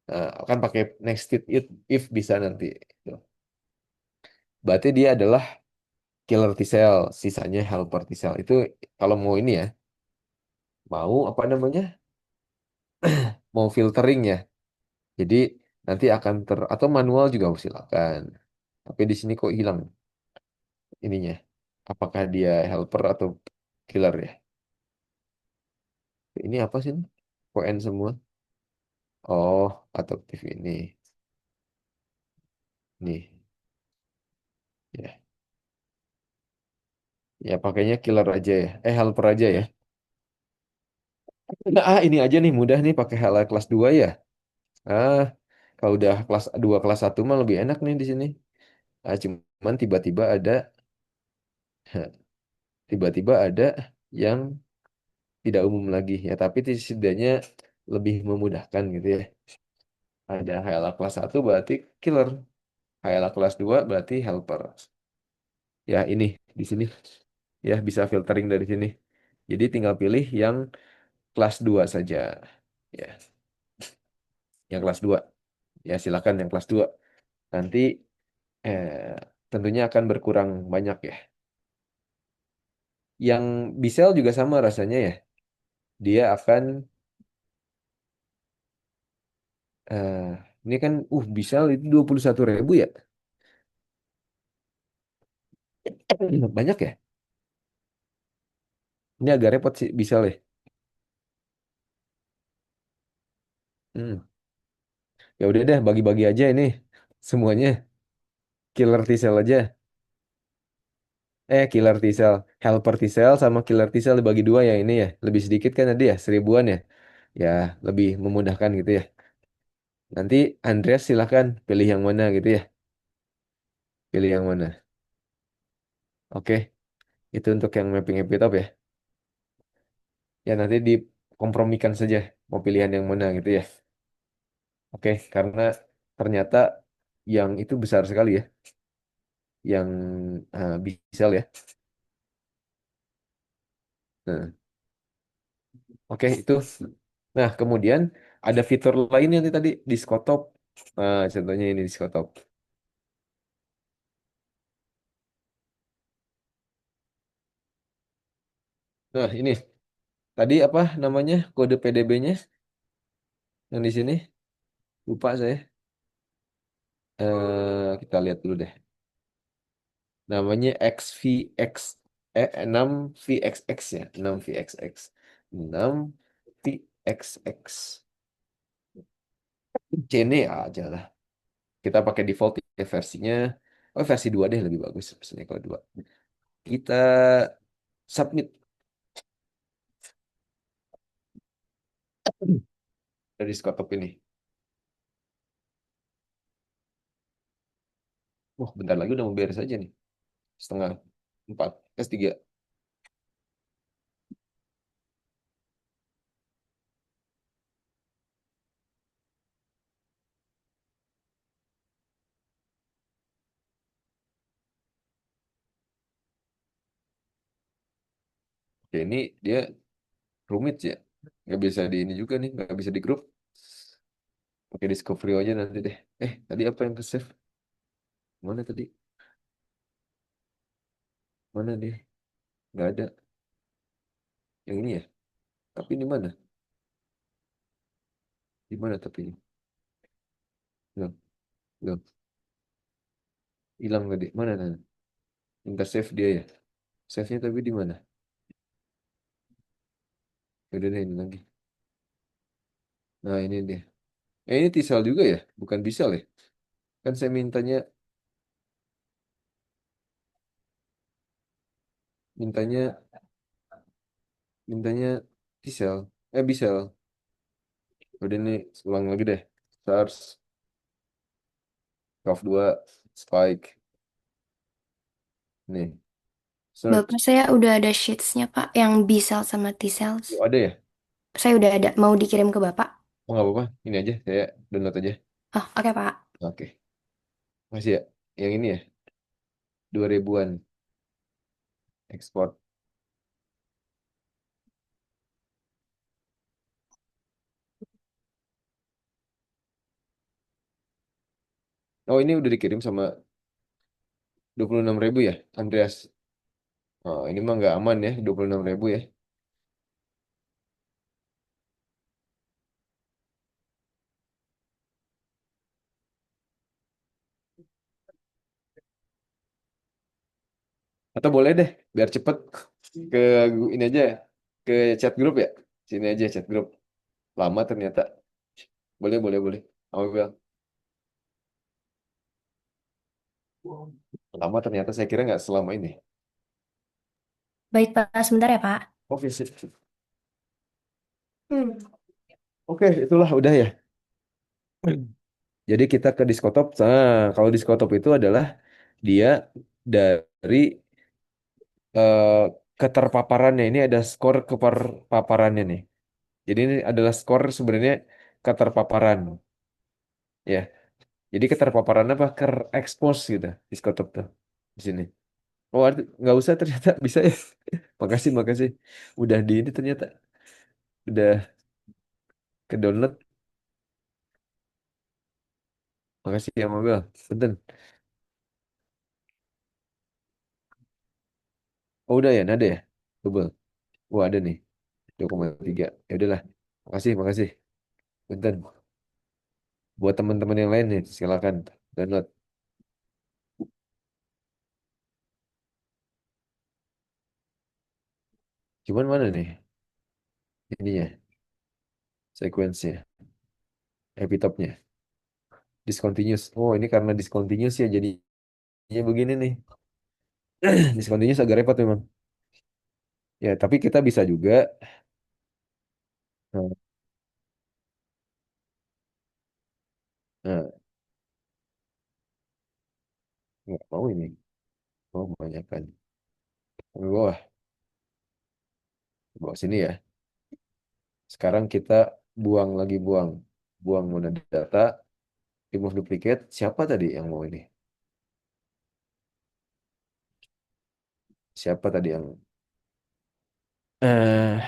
Nah, akan pakai nested if bisa nanti. Gitu. Berarti dia adalah killer T cell, sisanya helper T cell. Itu kalau mau ini ya, mau apa namanya? Mau filtering ya. Jadi nanti akan atau manual juga silakan. Tapi di sini kok hilang ininya. Apakah dia helper atau killer ya? Ini apa sih? Kok N semua? Oh, adaptif ini. Nih, ya. Ya pakainya killer aja ya. Helper aja ya. Nah, ini aja nih mudah nih pakai HLA kelas 2 ya. Ah, kalau udah kelas 2 kelas satu mah lebih enak nih di sini. Cuman tiba-tiba ada tiba-tiba ada yang tidak umum lagi ya, tapi setidaknya lebih memudahkan gitu ya. Ada HLA kelas satu berarti killer. HLA kelas 2 berarti helper. Ya, ini di sini ya bisa filtering dari sini. Jadi tinggal pilih yang kelas 2 saja. Ya, yang kelas 2. Ya, silakan yang kelas 2. Nanti eh, tentunya akan berkurang banyak ya. Yang Bisel juga sama rasanya ya. Dia akan eh, ini kan Bisel itu 21.000 ya. Banyak ya. Ini agak repot sih Bisel ya. Hmm. Ya udah deh bagi-bagi aja ini semuanya. Killer T-cell aja. Killer T-cell. Helper T-cell sama killer T-cell dibagi dua ya ini ya. Lebih sedikit kan tadi ya, 1.000-an ya. Ya, lebih memudahkan gitu ya. Nanti Andreas silahkan pilih yang mana gitu ya. Pilih yang mana. Oke, itu untuk yang mapping epitop ya. Ya nanti dikompromikan saja mau pilihan yang mana gitu ya. Oke, karena ternyata yang itu besar sekali ya. Yang Bisel ya. Nah, oke itu. Nah, kemudian ada fitur lain yang tadi di Skotop. Nah, contohnya ini di Skotop. Nah, ini tadi apa namanya kode PDB-nya yang di sini? Lupa saya. Kita lihat dulu deh. Namanya XVX 6 VXX ya, 6 VXX. 6 VXX. CN aja lah. Kita pakai default ya versinya. Oh, versi 2 deh lebih bagus sebenarnya kalau 2. Kita submit dari Skotop ini. Wah, bentar lagi udah mau beres aja nih. 3:30. S3. Ya ini dia rumit ya. Nggak bisa di ini juga nih, nggak bisa di grup. Pakai Discovery aja nanti deh. Tadi apa yang ke save? Mana tadi? Mana nih? Nggak ada. Yang ini ya. Tapi di mana? Di mana tapi? Belum, belum. Hilang nggak di mana? Nah? Minta save dia ya. Save-nya tapi di mana? Udah deh ini lagi. Nah ini dia. Ini Tisal juga ya? Bukan Bisal ya? Kan saya mintanya, mintanya Tisal. Bisal. Udah nih, ulang lagi deh. Stars, Cov 2, Spike. Nih, search. Bapak saya udah ada sheets-nya Pak, yang B-cell sama T-cells. Oh, ada ya? Saya udah ada, mau dikirim ke Bapak? Oh, nggak apa-apa. Ini aja, saya download aja. Oh, oke Pak. Oke. Masih ya? Yang ini ya? 2000-an ekspor. Oh, ini udah dikirim sama 26.000 ya, Andreas. Oh, ini mah nggak aman ya, 26.000 ya. Atau boleh deh, biar cepet ke ini aja, ke chat grup ya. Sini aja chat grup. Lama ternyata. Boleh, boleh, boleh. Oh, bilang. Lama ternyata saya kira nggak selama ini. Baik Pak, sebentar ya Pak. Oke, sip. Oke, itulah udah ya. Jadi kita ke Diskotop. Nah, kalau Diskotop itu adalah dia dari eh, keterpaparannya. Ini ada skor keterpaparannya nih. Jadi ini adalah skor sebenarnya keterpaparan. Ya, jadi keterpaparan apa? Expose gitu. Diskotop tuh di sini. Oh, nggak usah ternyata bisa ya. Makasih, makasih. Udah di ini ternyata. Udah ke download. Makasih ya, Mobil. Punten. Oh, udah ya, nada ya? Double. Wah, ada nih. 2,3. Ya udahlah. Makasih, makasih. Punten. Buat teman-teman yang lain nih, silakan download. Cuman mana nih ininya, sequence-nya, epitopnya. Discontinuous. Oh, ini karena discontinuous ya jadinya begini nih. Discontinuous agak repot memang. Ya, tapi kita bisa juga. Nah, nah, nggak mau ini. Oh, kebanyakan. Ke bawah. Ke bawah sini ya. Sekarang kita buang lagi buang. Buang data. Remove duplicate. Siapa tadi yang mau ini? Siapa tadi yang eh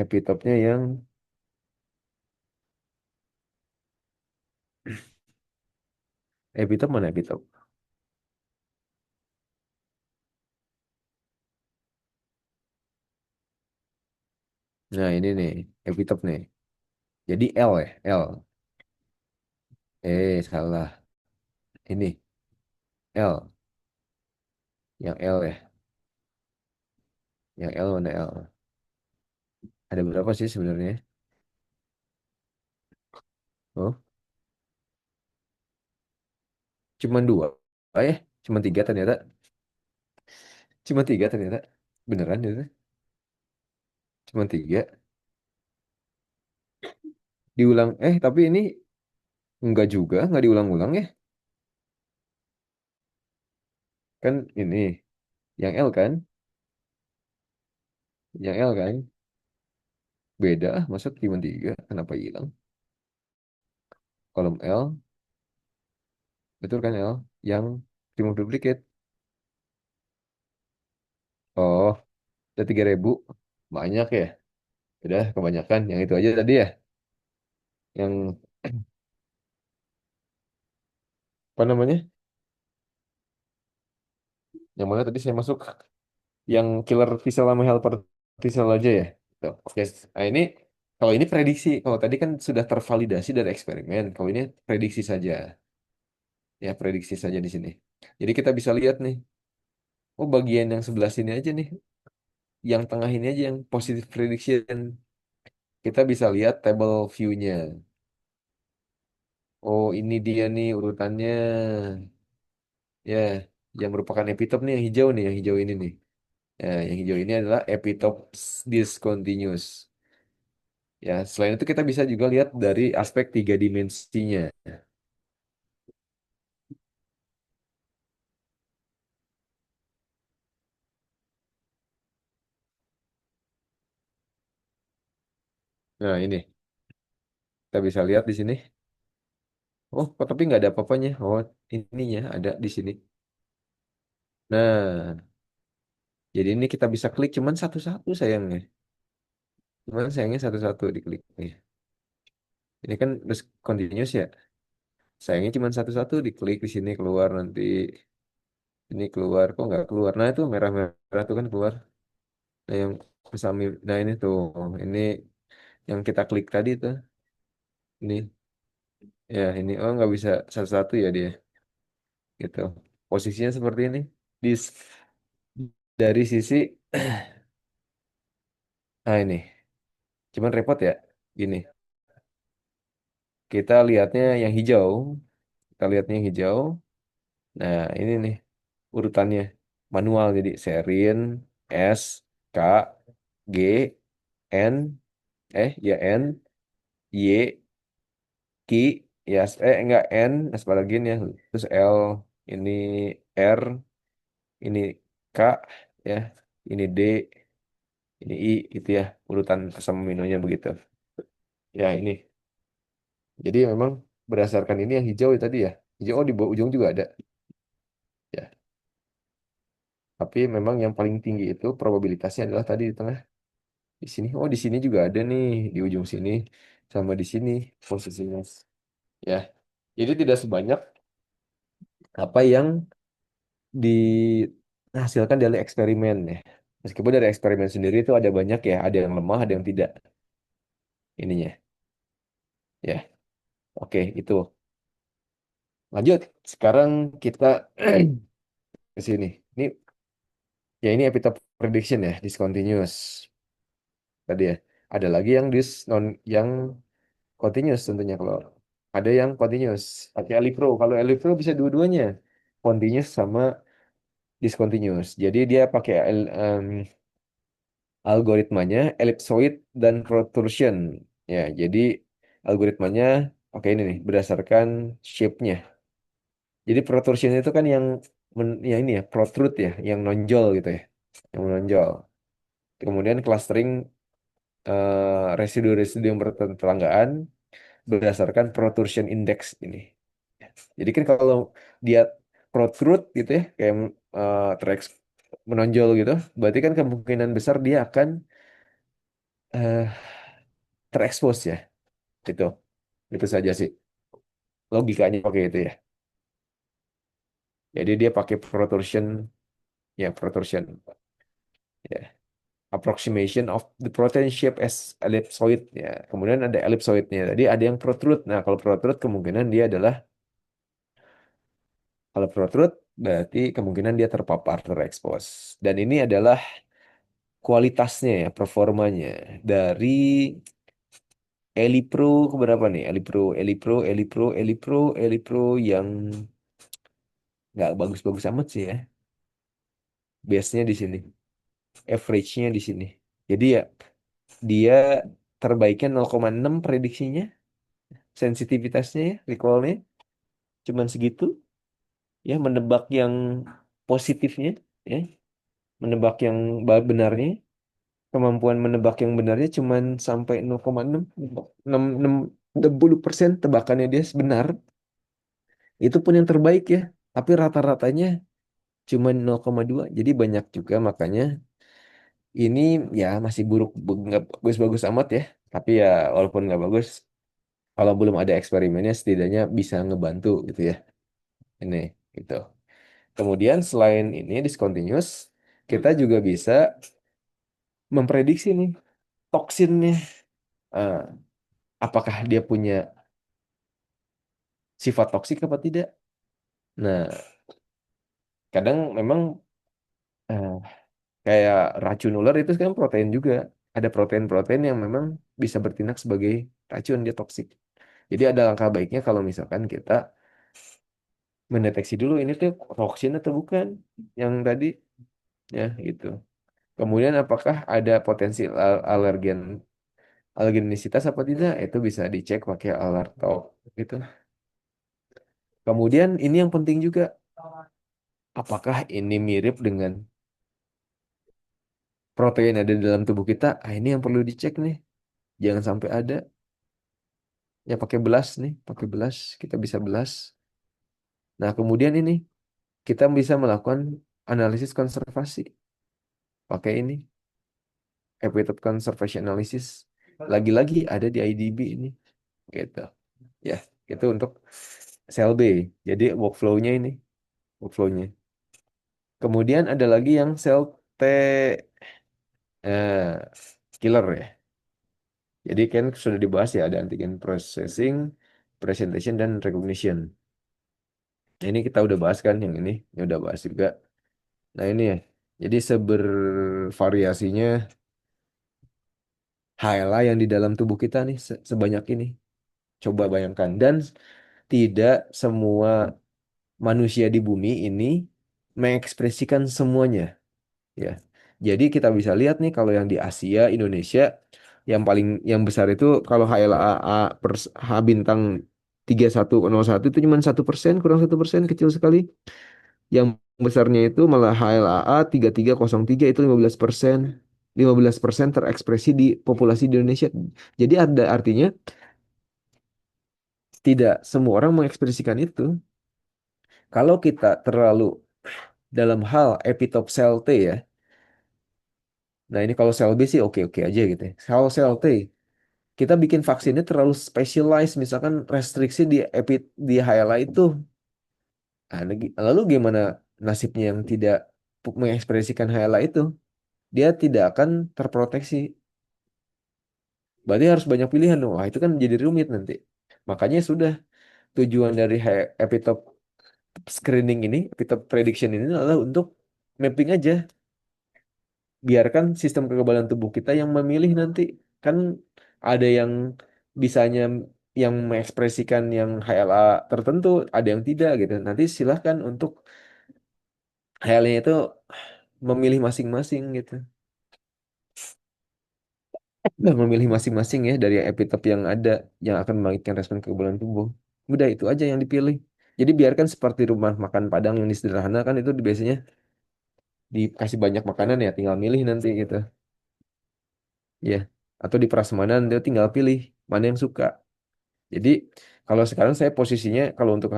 epitopnya yang epitop mana epitop? Nah, ini nih epitop nih. Jadi L ya, L. Salah. Ini L. Yang L ya. Yang L mana L? Ada berapa sih sebenarnya? Oh, cuma dua. Cuma tiga ternyata. Cuma tiga ternyata. Beneran itu? Cuma tiga. Diulang. Tapi ini enggak juga, enggak diulang-ulang ya. Kan ini yang L kan? Yang L kan? Beda, masa cuma tiga? Kenapa hilang? Kolom L, betul kan L? Yang remove duplicate. Oh. Udah 3.000. Banyak ya. Udah kebanyakan. Yang itu aja tadi ya. Yang apa namanya? Yang mana tadi saya masuk? Yang killer T-cell sama helper T-cell aja ya. Tuh, oke. Nah ini kalau ini prediksi. Kalau tadi kan sudah tervalidasi dari eksperimen. Kalau ini prediksi saja. Ya prediksi saja di sini. Jadi kita bisa lihat nih. Oh bagian yang sebelah sini aja nih. Yang tengah ini aja yang positive prediction. Kita bisa lihat table view-nya. Oh ini dia nih urutannya. Ya, yang merupakan epitop nih yang hijau nih, yang hijau ini nih. Ya, yang hijau ini adalah epitop discontinuous. Ya, selain itu kita bisa juga lihat dari aspek tiga dimensinya. Nah, ini kita bisa lihat di sini. Oh, kok tapi nggak ada apa-apanya. Oh, ininya ada di sini. Nah, jadi ini kita bisa klik cuman satu-satu sayangnya. Cuman sayangnya satu-satu diklik nih. Ini kan discontinuous ya. Sayangnya cuma satu-satu diklik di sini keluar nanti. Ini keluar kok nggak keluar. Nah, itu merah-merah tuh kan keluar. Nah, yang bersama, nah ini tuh, ini yang kita klik tadi tuh, ini, ya ini, oh nggak bisa satu-satu ya dia, gitu. Posisinya seperti ini, di dari sisi, nah ini, cuman repot ya, gini, kita lihatnya yang hijau, kita lihatnya yang hijau, nah ini nih urutannya manual jadi serin, S, K, G, N, ya N, Y, Ki, ya enggak N, asparagen ya, terus L, ini R, ini K, ya, ini D, ini I, gitu ya, urutan asam aminonya begitu. Ya ini, jadi memang berdasarkan ini yang hijau ya tadi ya, hijau oh di bawah ujung juga ada, ya. Tapi memang yang paling tinggi itu probabilitasnya adalah tadi di tengah, di sini. Oh di sini juga ada nih, di ujung sini, sama di sini posisinya, ya. Jadi tidak sebanyak apa yang dihasilkan dari eksperimen ya. Meskipun dari eksperimen sendiri itu ada banyak ya, ada yang lemah, ada yang tidak ininya. Ya, oke itu. Lanjut. Sekarang kita ke sini. Ini ya ini epitop prediction ya, discontinuous tadi ya. Ada lagi yang yang continuous tentunya kalau ada yang continuous. Pakai Elipro. Kalau Elipro bisa dua-duanya, continuous sama discontinuous. Jadi dia pakai algoritmanya ellipsoid dan protrusion. Ya, jadi algoritmanya oke ini nih berdasarkan shape-nya. Jadi protrusion itu kan yang yang ini ya, protrude ya, yang nonjol gitu ya. Yang menonjol. Kemudian clustering residu-residu yang bertetanggaan berdasarkan protrusion index ini. Jadi kan kalau dia protrude gitu ya, kayak menonjol gitu, berarti kan kemungkinan besar dia akan eh, terekspos ya. Itu. Itu saja sih. Logikanya pakai itu ya. Jadi dia pakai protrusion, ya protrusion. Ya. Approximation of the protein shape as ellipsoid. Ya. Kemudian ada ellipsoidnya. Tadi ada yang protrude. Nah, kalau protrude kemungkinan dia adalah, kalau protrude berarti kemungkinan dia terpapar, terekspos. Dan ini adalah kualitasnya ya, performanya dari Elipro keberapa nih? Elipro yang nggak bagus-bagus amat sih ya. Base-nya di sini. Average-nya di sini. Jadi ya dia terbaiknya 0,6 prediksinya, sensitivitasnya ya, recall-nya cuman segitu ya, menebak yang positifnya ya, menebak yang benarnya, kemampuan menebak yang benarnya cuman sampai 0,6 60% tebakannya dia benar. Itu pun yang terbaik ya, tapi rata-ratanya cuman 0,2. Jadi banyak juga makanya Ini ya masih buruk, nggak bagus-bagus amat ya. Tapi ya walaupun nggak bagus, kalau belum ada eksperimennya setidaknya bisa ngebantu gitu ya. Ini gitu. Kemudian selain ini discontinuous, kita juga bisa memprediksi nih toksinnya. Ah, apakah dia punya sifat toksik apa tidak? Nah, kadang memang eh, kayak racun ular itu kan protein juga. Ada protein-protein yang memang bisa bertindak sebagai racun, dia toksik. Jadi ada langkah baiknya kalau misalkan kita mendeteksi dulu ini tuh toksin atau bukan yang tadi ya gitu. Kemudian apakah ada potensi alergenisitas apa tidak? Itu bisa dicek pakai alertop gitu. Kemudian ini yang penting juga, apakah ini mirip dengan protein ada di dalam tubuh kita? Ah, ini yang perlu dicek nih. Jangan sampai ada. Ya pakai belas nih, pakai belas kita bisa belas. Nah, kemudian ini kita bisa melakukan analisis konservasi pakai ini epitope conservation analysis. Lagi-lagi ada di IDB ini gitu. Ya, itu untuk sel B. Jadi workflow-nya ini, workflow-nya. Kemudian ada lagi yang sel T eh, killer ya. Jadi kan sudah dibahas ya ada antigen processing, presentation dan recognition. Nah, ini kita udah bahas kan yang ini udah bahas juga. Nah, ini ya. Jadi sebervariasinya HLA yang di dalam tubuh kita nih sebanyak ini. Coba bayangkan. Dan tidak semua manusia di bumi ini mengekspresikan semuanya. Ya. Jadi kita bisa lihat nih kalau yang di Asia, Indonesia, yang besar itu kalau HLA per H bintang 3101 itu cuma 1%, kurang 1%, kecil sekali. Yang besarnya itu malah HLAA 3303 itu 15%. 15% terekspresi di populasi di Indonesia. Jadi ada artinya tidak semua orang mengekspresikan itu. Kalau kita terlalu dalam hal epitope sel T ya. Nah, ini kalau sel B sih oke-oke aja gitu ya. Kalau sel T, kita bikin vaksinnya terlalu specialized, misalkan restriksi di HLA itu. Nah, lalu gimana nasibnya yang tidak mengekspresikan HLA itu? Dia tidak akan terproteksi. Berarti harus banyak pilihan dong. Wah, itu kan jadi rumit nanti. Makanya sudah tujuan dari epitope screening ini, epitope prediction ini adalah untuk mapping aja. Biarkan sistem kekebalan tubuh kita yang memilih nanti. Kan ada yang bisanya yang mengekspresikan yang HLA tertentu, ada yang tidak gitu. Nanti silahkan untuk HLA itu memilih masing-masing gitu. Dan memilih masing-masing ya dari epitop yang ada yang akan membangkitkan respon kekebalan tubuh. Udah itu aja yang dipilih. Jadi biarkan seperti rumah makan Padang yang sederhana kan itu biasanya dikasih banyak makanan ya tinggal milih nanti gitu. Ya. Atau di prasmanan dia tinggal pilih mana yang suka. Jadi kalau sekarang saya posisinya kalau untuk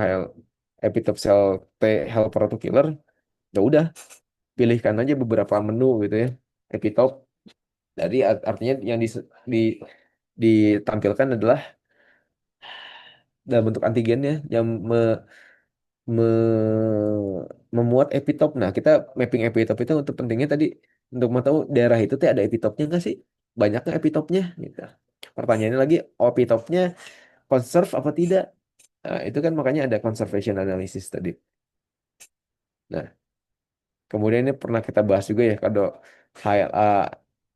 epitop sel T helper atau killer ya udah pilihkan aja beberapa menu gitu ya. Epitop dari artinya yang di- ditampilkan adalah dalam bentuk antigennya yang memuat epitop. Nah, kita mapping epitop itu untuk pentingnya tadi untuk mau tahu daerah itu tuh ada epitopnya nggak sih? Banyak nggak epitopnya? Gitu. Pertanyaannya lagi, epitopnya conserve apa tidak? Nah, itu kan makanya ada conservation analysis tadi. Nah, kemudian ini pernah kita bahas juga ya kalau HLA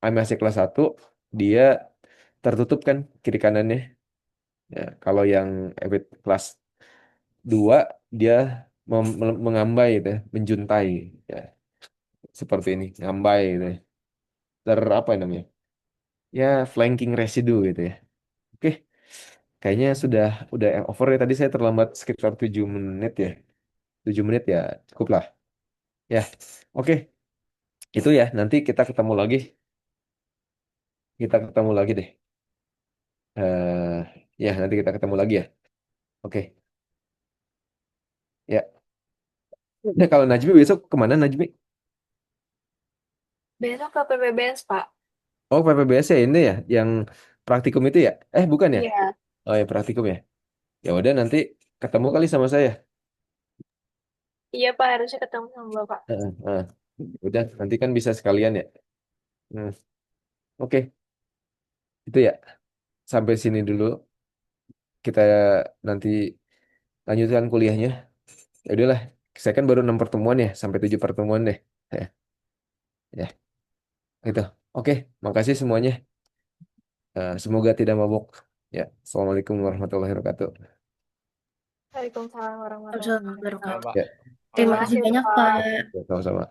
AMAC kelas 1 dia tertutup kan kiri kanannya. Ya, kalau yang kelas 2 dia mengambai gitu, ya, menjuntai ya. Seperti ini, ngambai gitu ya. Apa namanya? Ya, flanking residue gitu ya. Oke, kayaknya udah over ya. Tadi saya terlambat sekitar 7 menit ya. 7 menit ya, cukup lah. Ya, oke. Itu ya, nanti kita ketemu lagi. Kita ketemu lagi deh. Ya, nanti kita ketemu lagi ya. Oke, ya. Nah, kalau Najmi besok kemana Najmi? Besok ke PPBS, Pak. Oh, PPBS ya ini ya, yang praktikum itu ya? Bukan ya? Iya. Oh ya, praktikum ya. Ya udah nanti ketemu kali sama saya. Iya, Pak. Harusnya ketemu sama Bapak. Heeh, heeh. Udah, nanti kan bisa sekalian ya. Hmm, oke, itu ya. Sampai sini dulu. Kita nanti lanjutkan kuliahnya. Ya udahlah, saya kan baru 6 pertemuan ya, sampai 7 pertemuan deh. Ya, ya, gitu. Oke, makasih semuanya. Semoga tidak mabuk. Ya, Assalamualaikum warahmatullahi wabarakatuh. Waalaikumsalam warahmatullahi Assalamualaikum wabarakatuh. warahmatullahi wabarakatuh. Ya, Terima Terima kasih kasih, banyak, Bapak. Pak. sama-sama.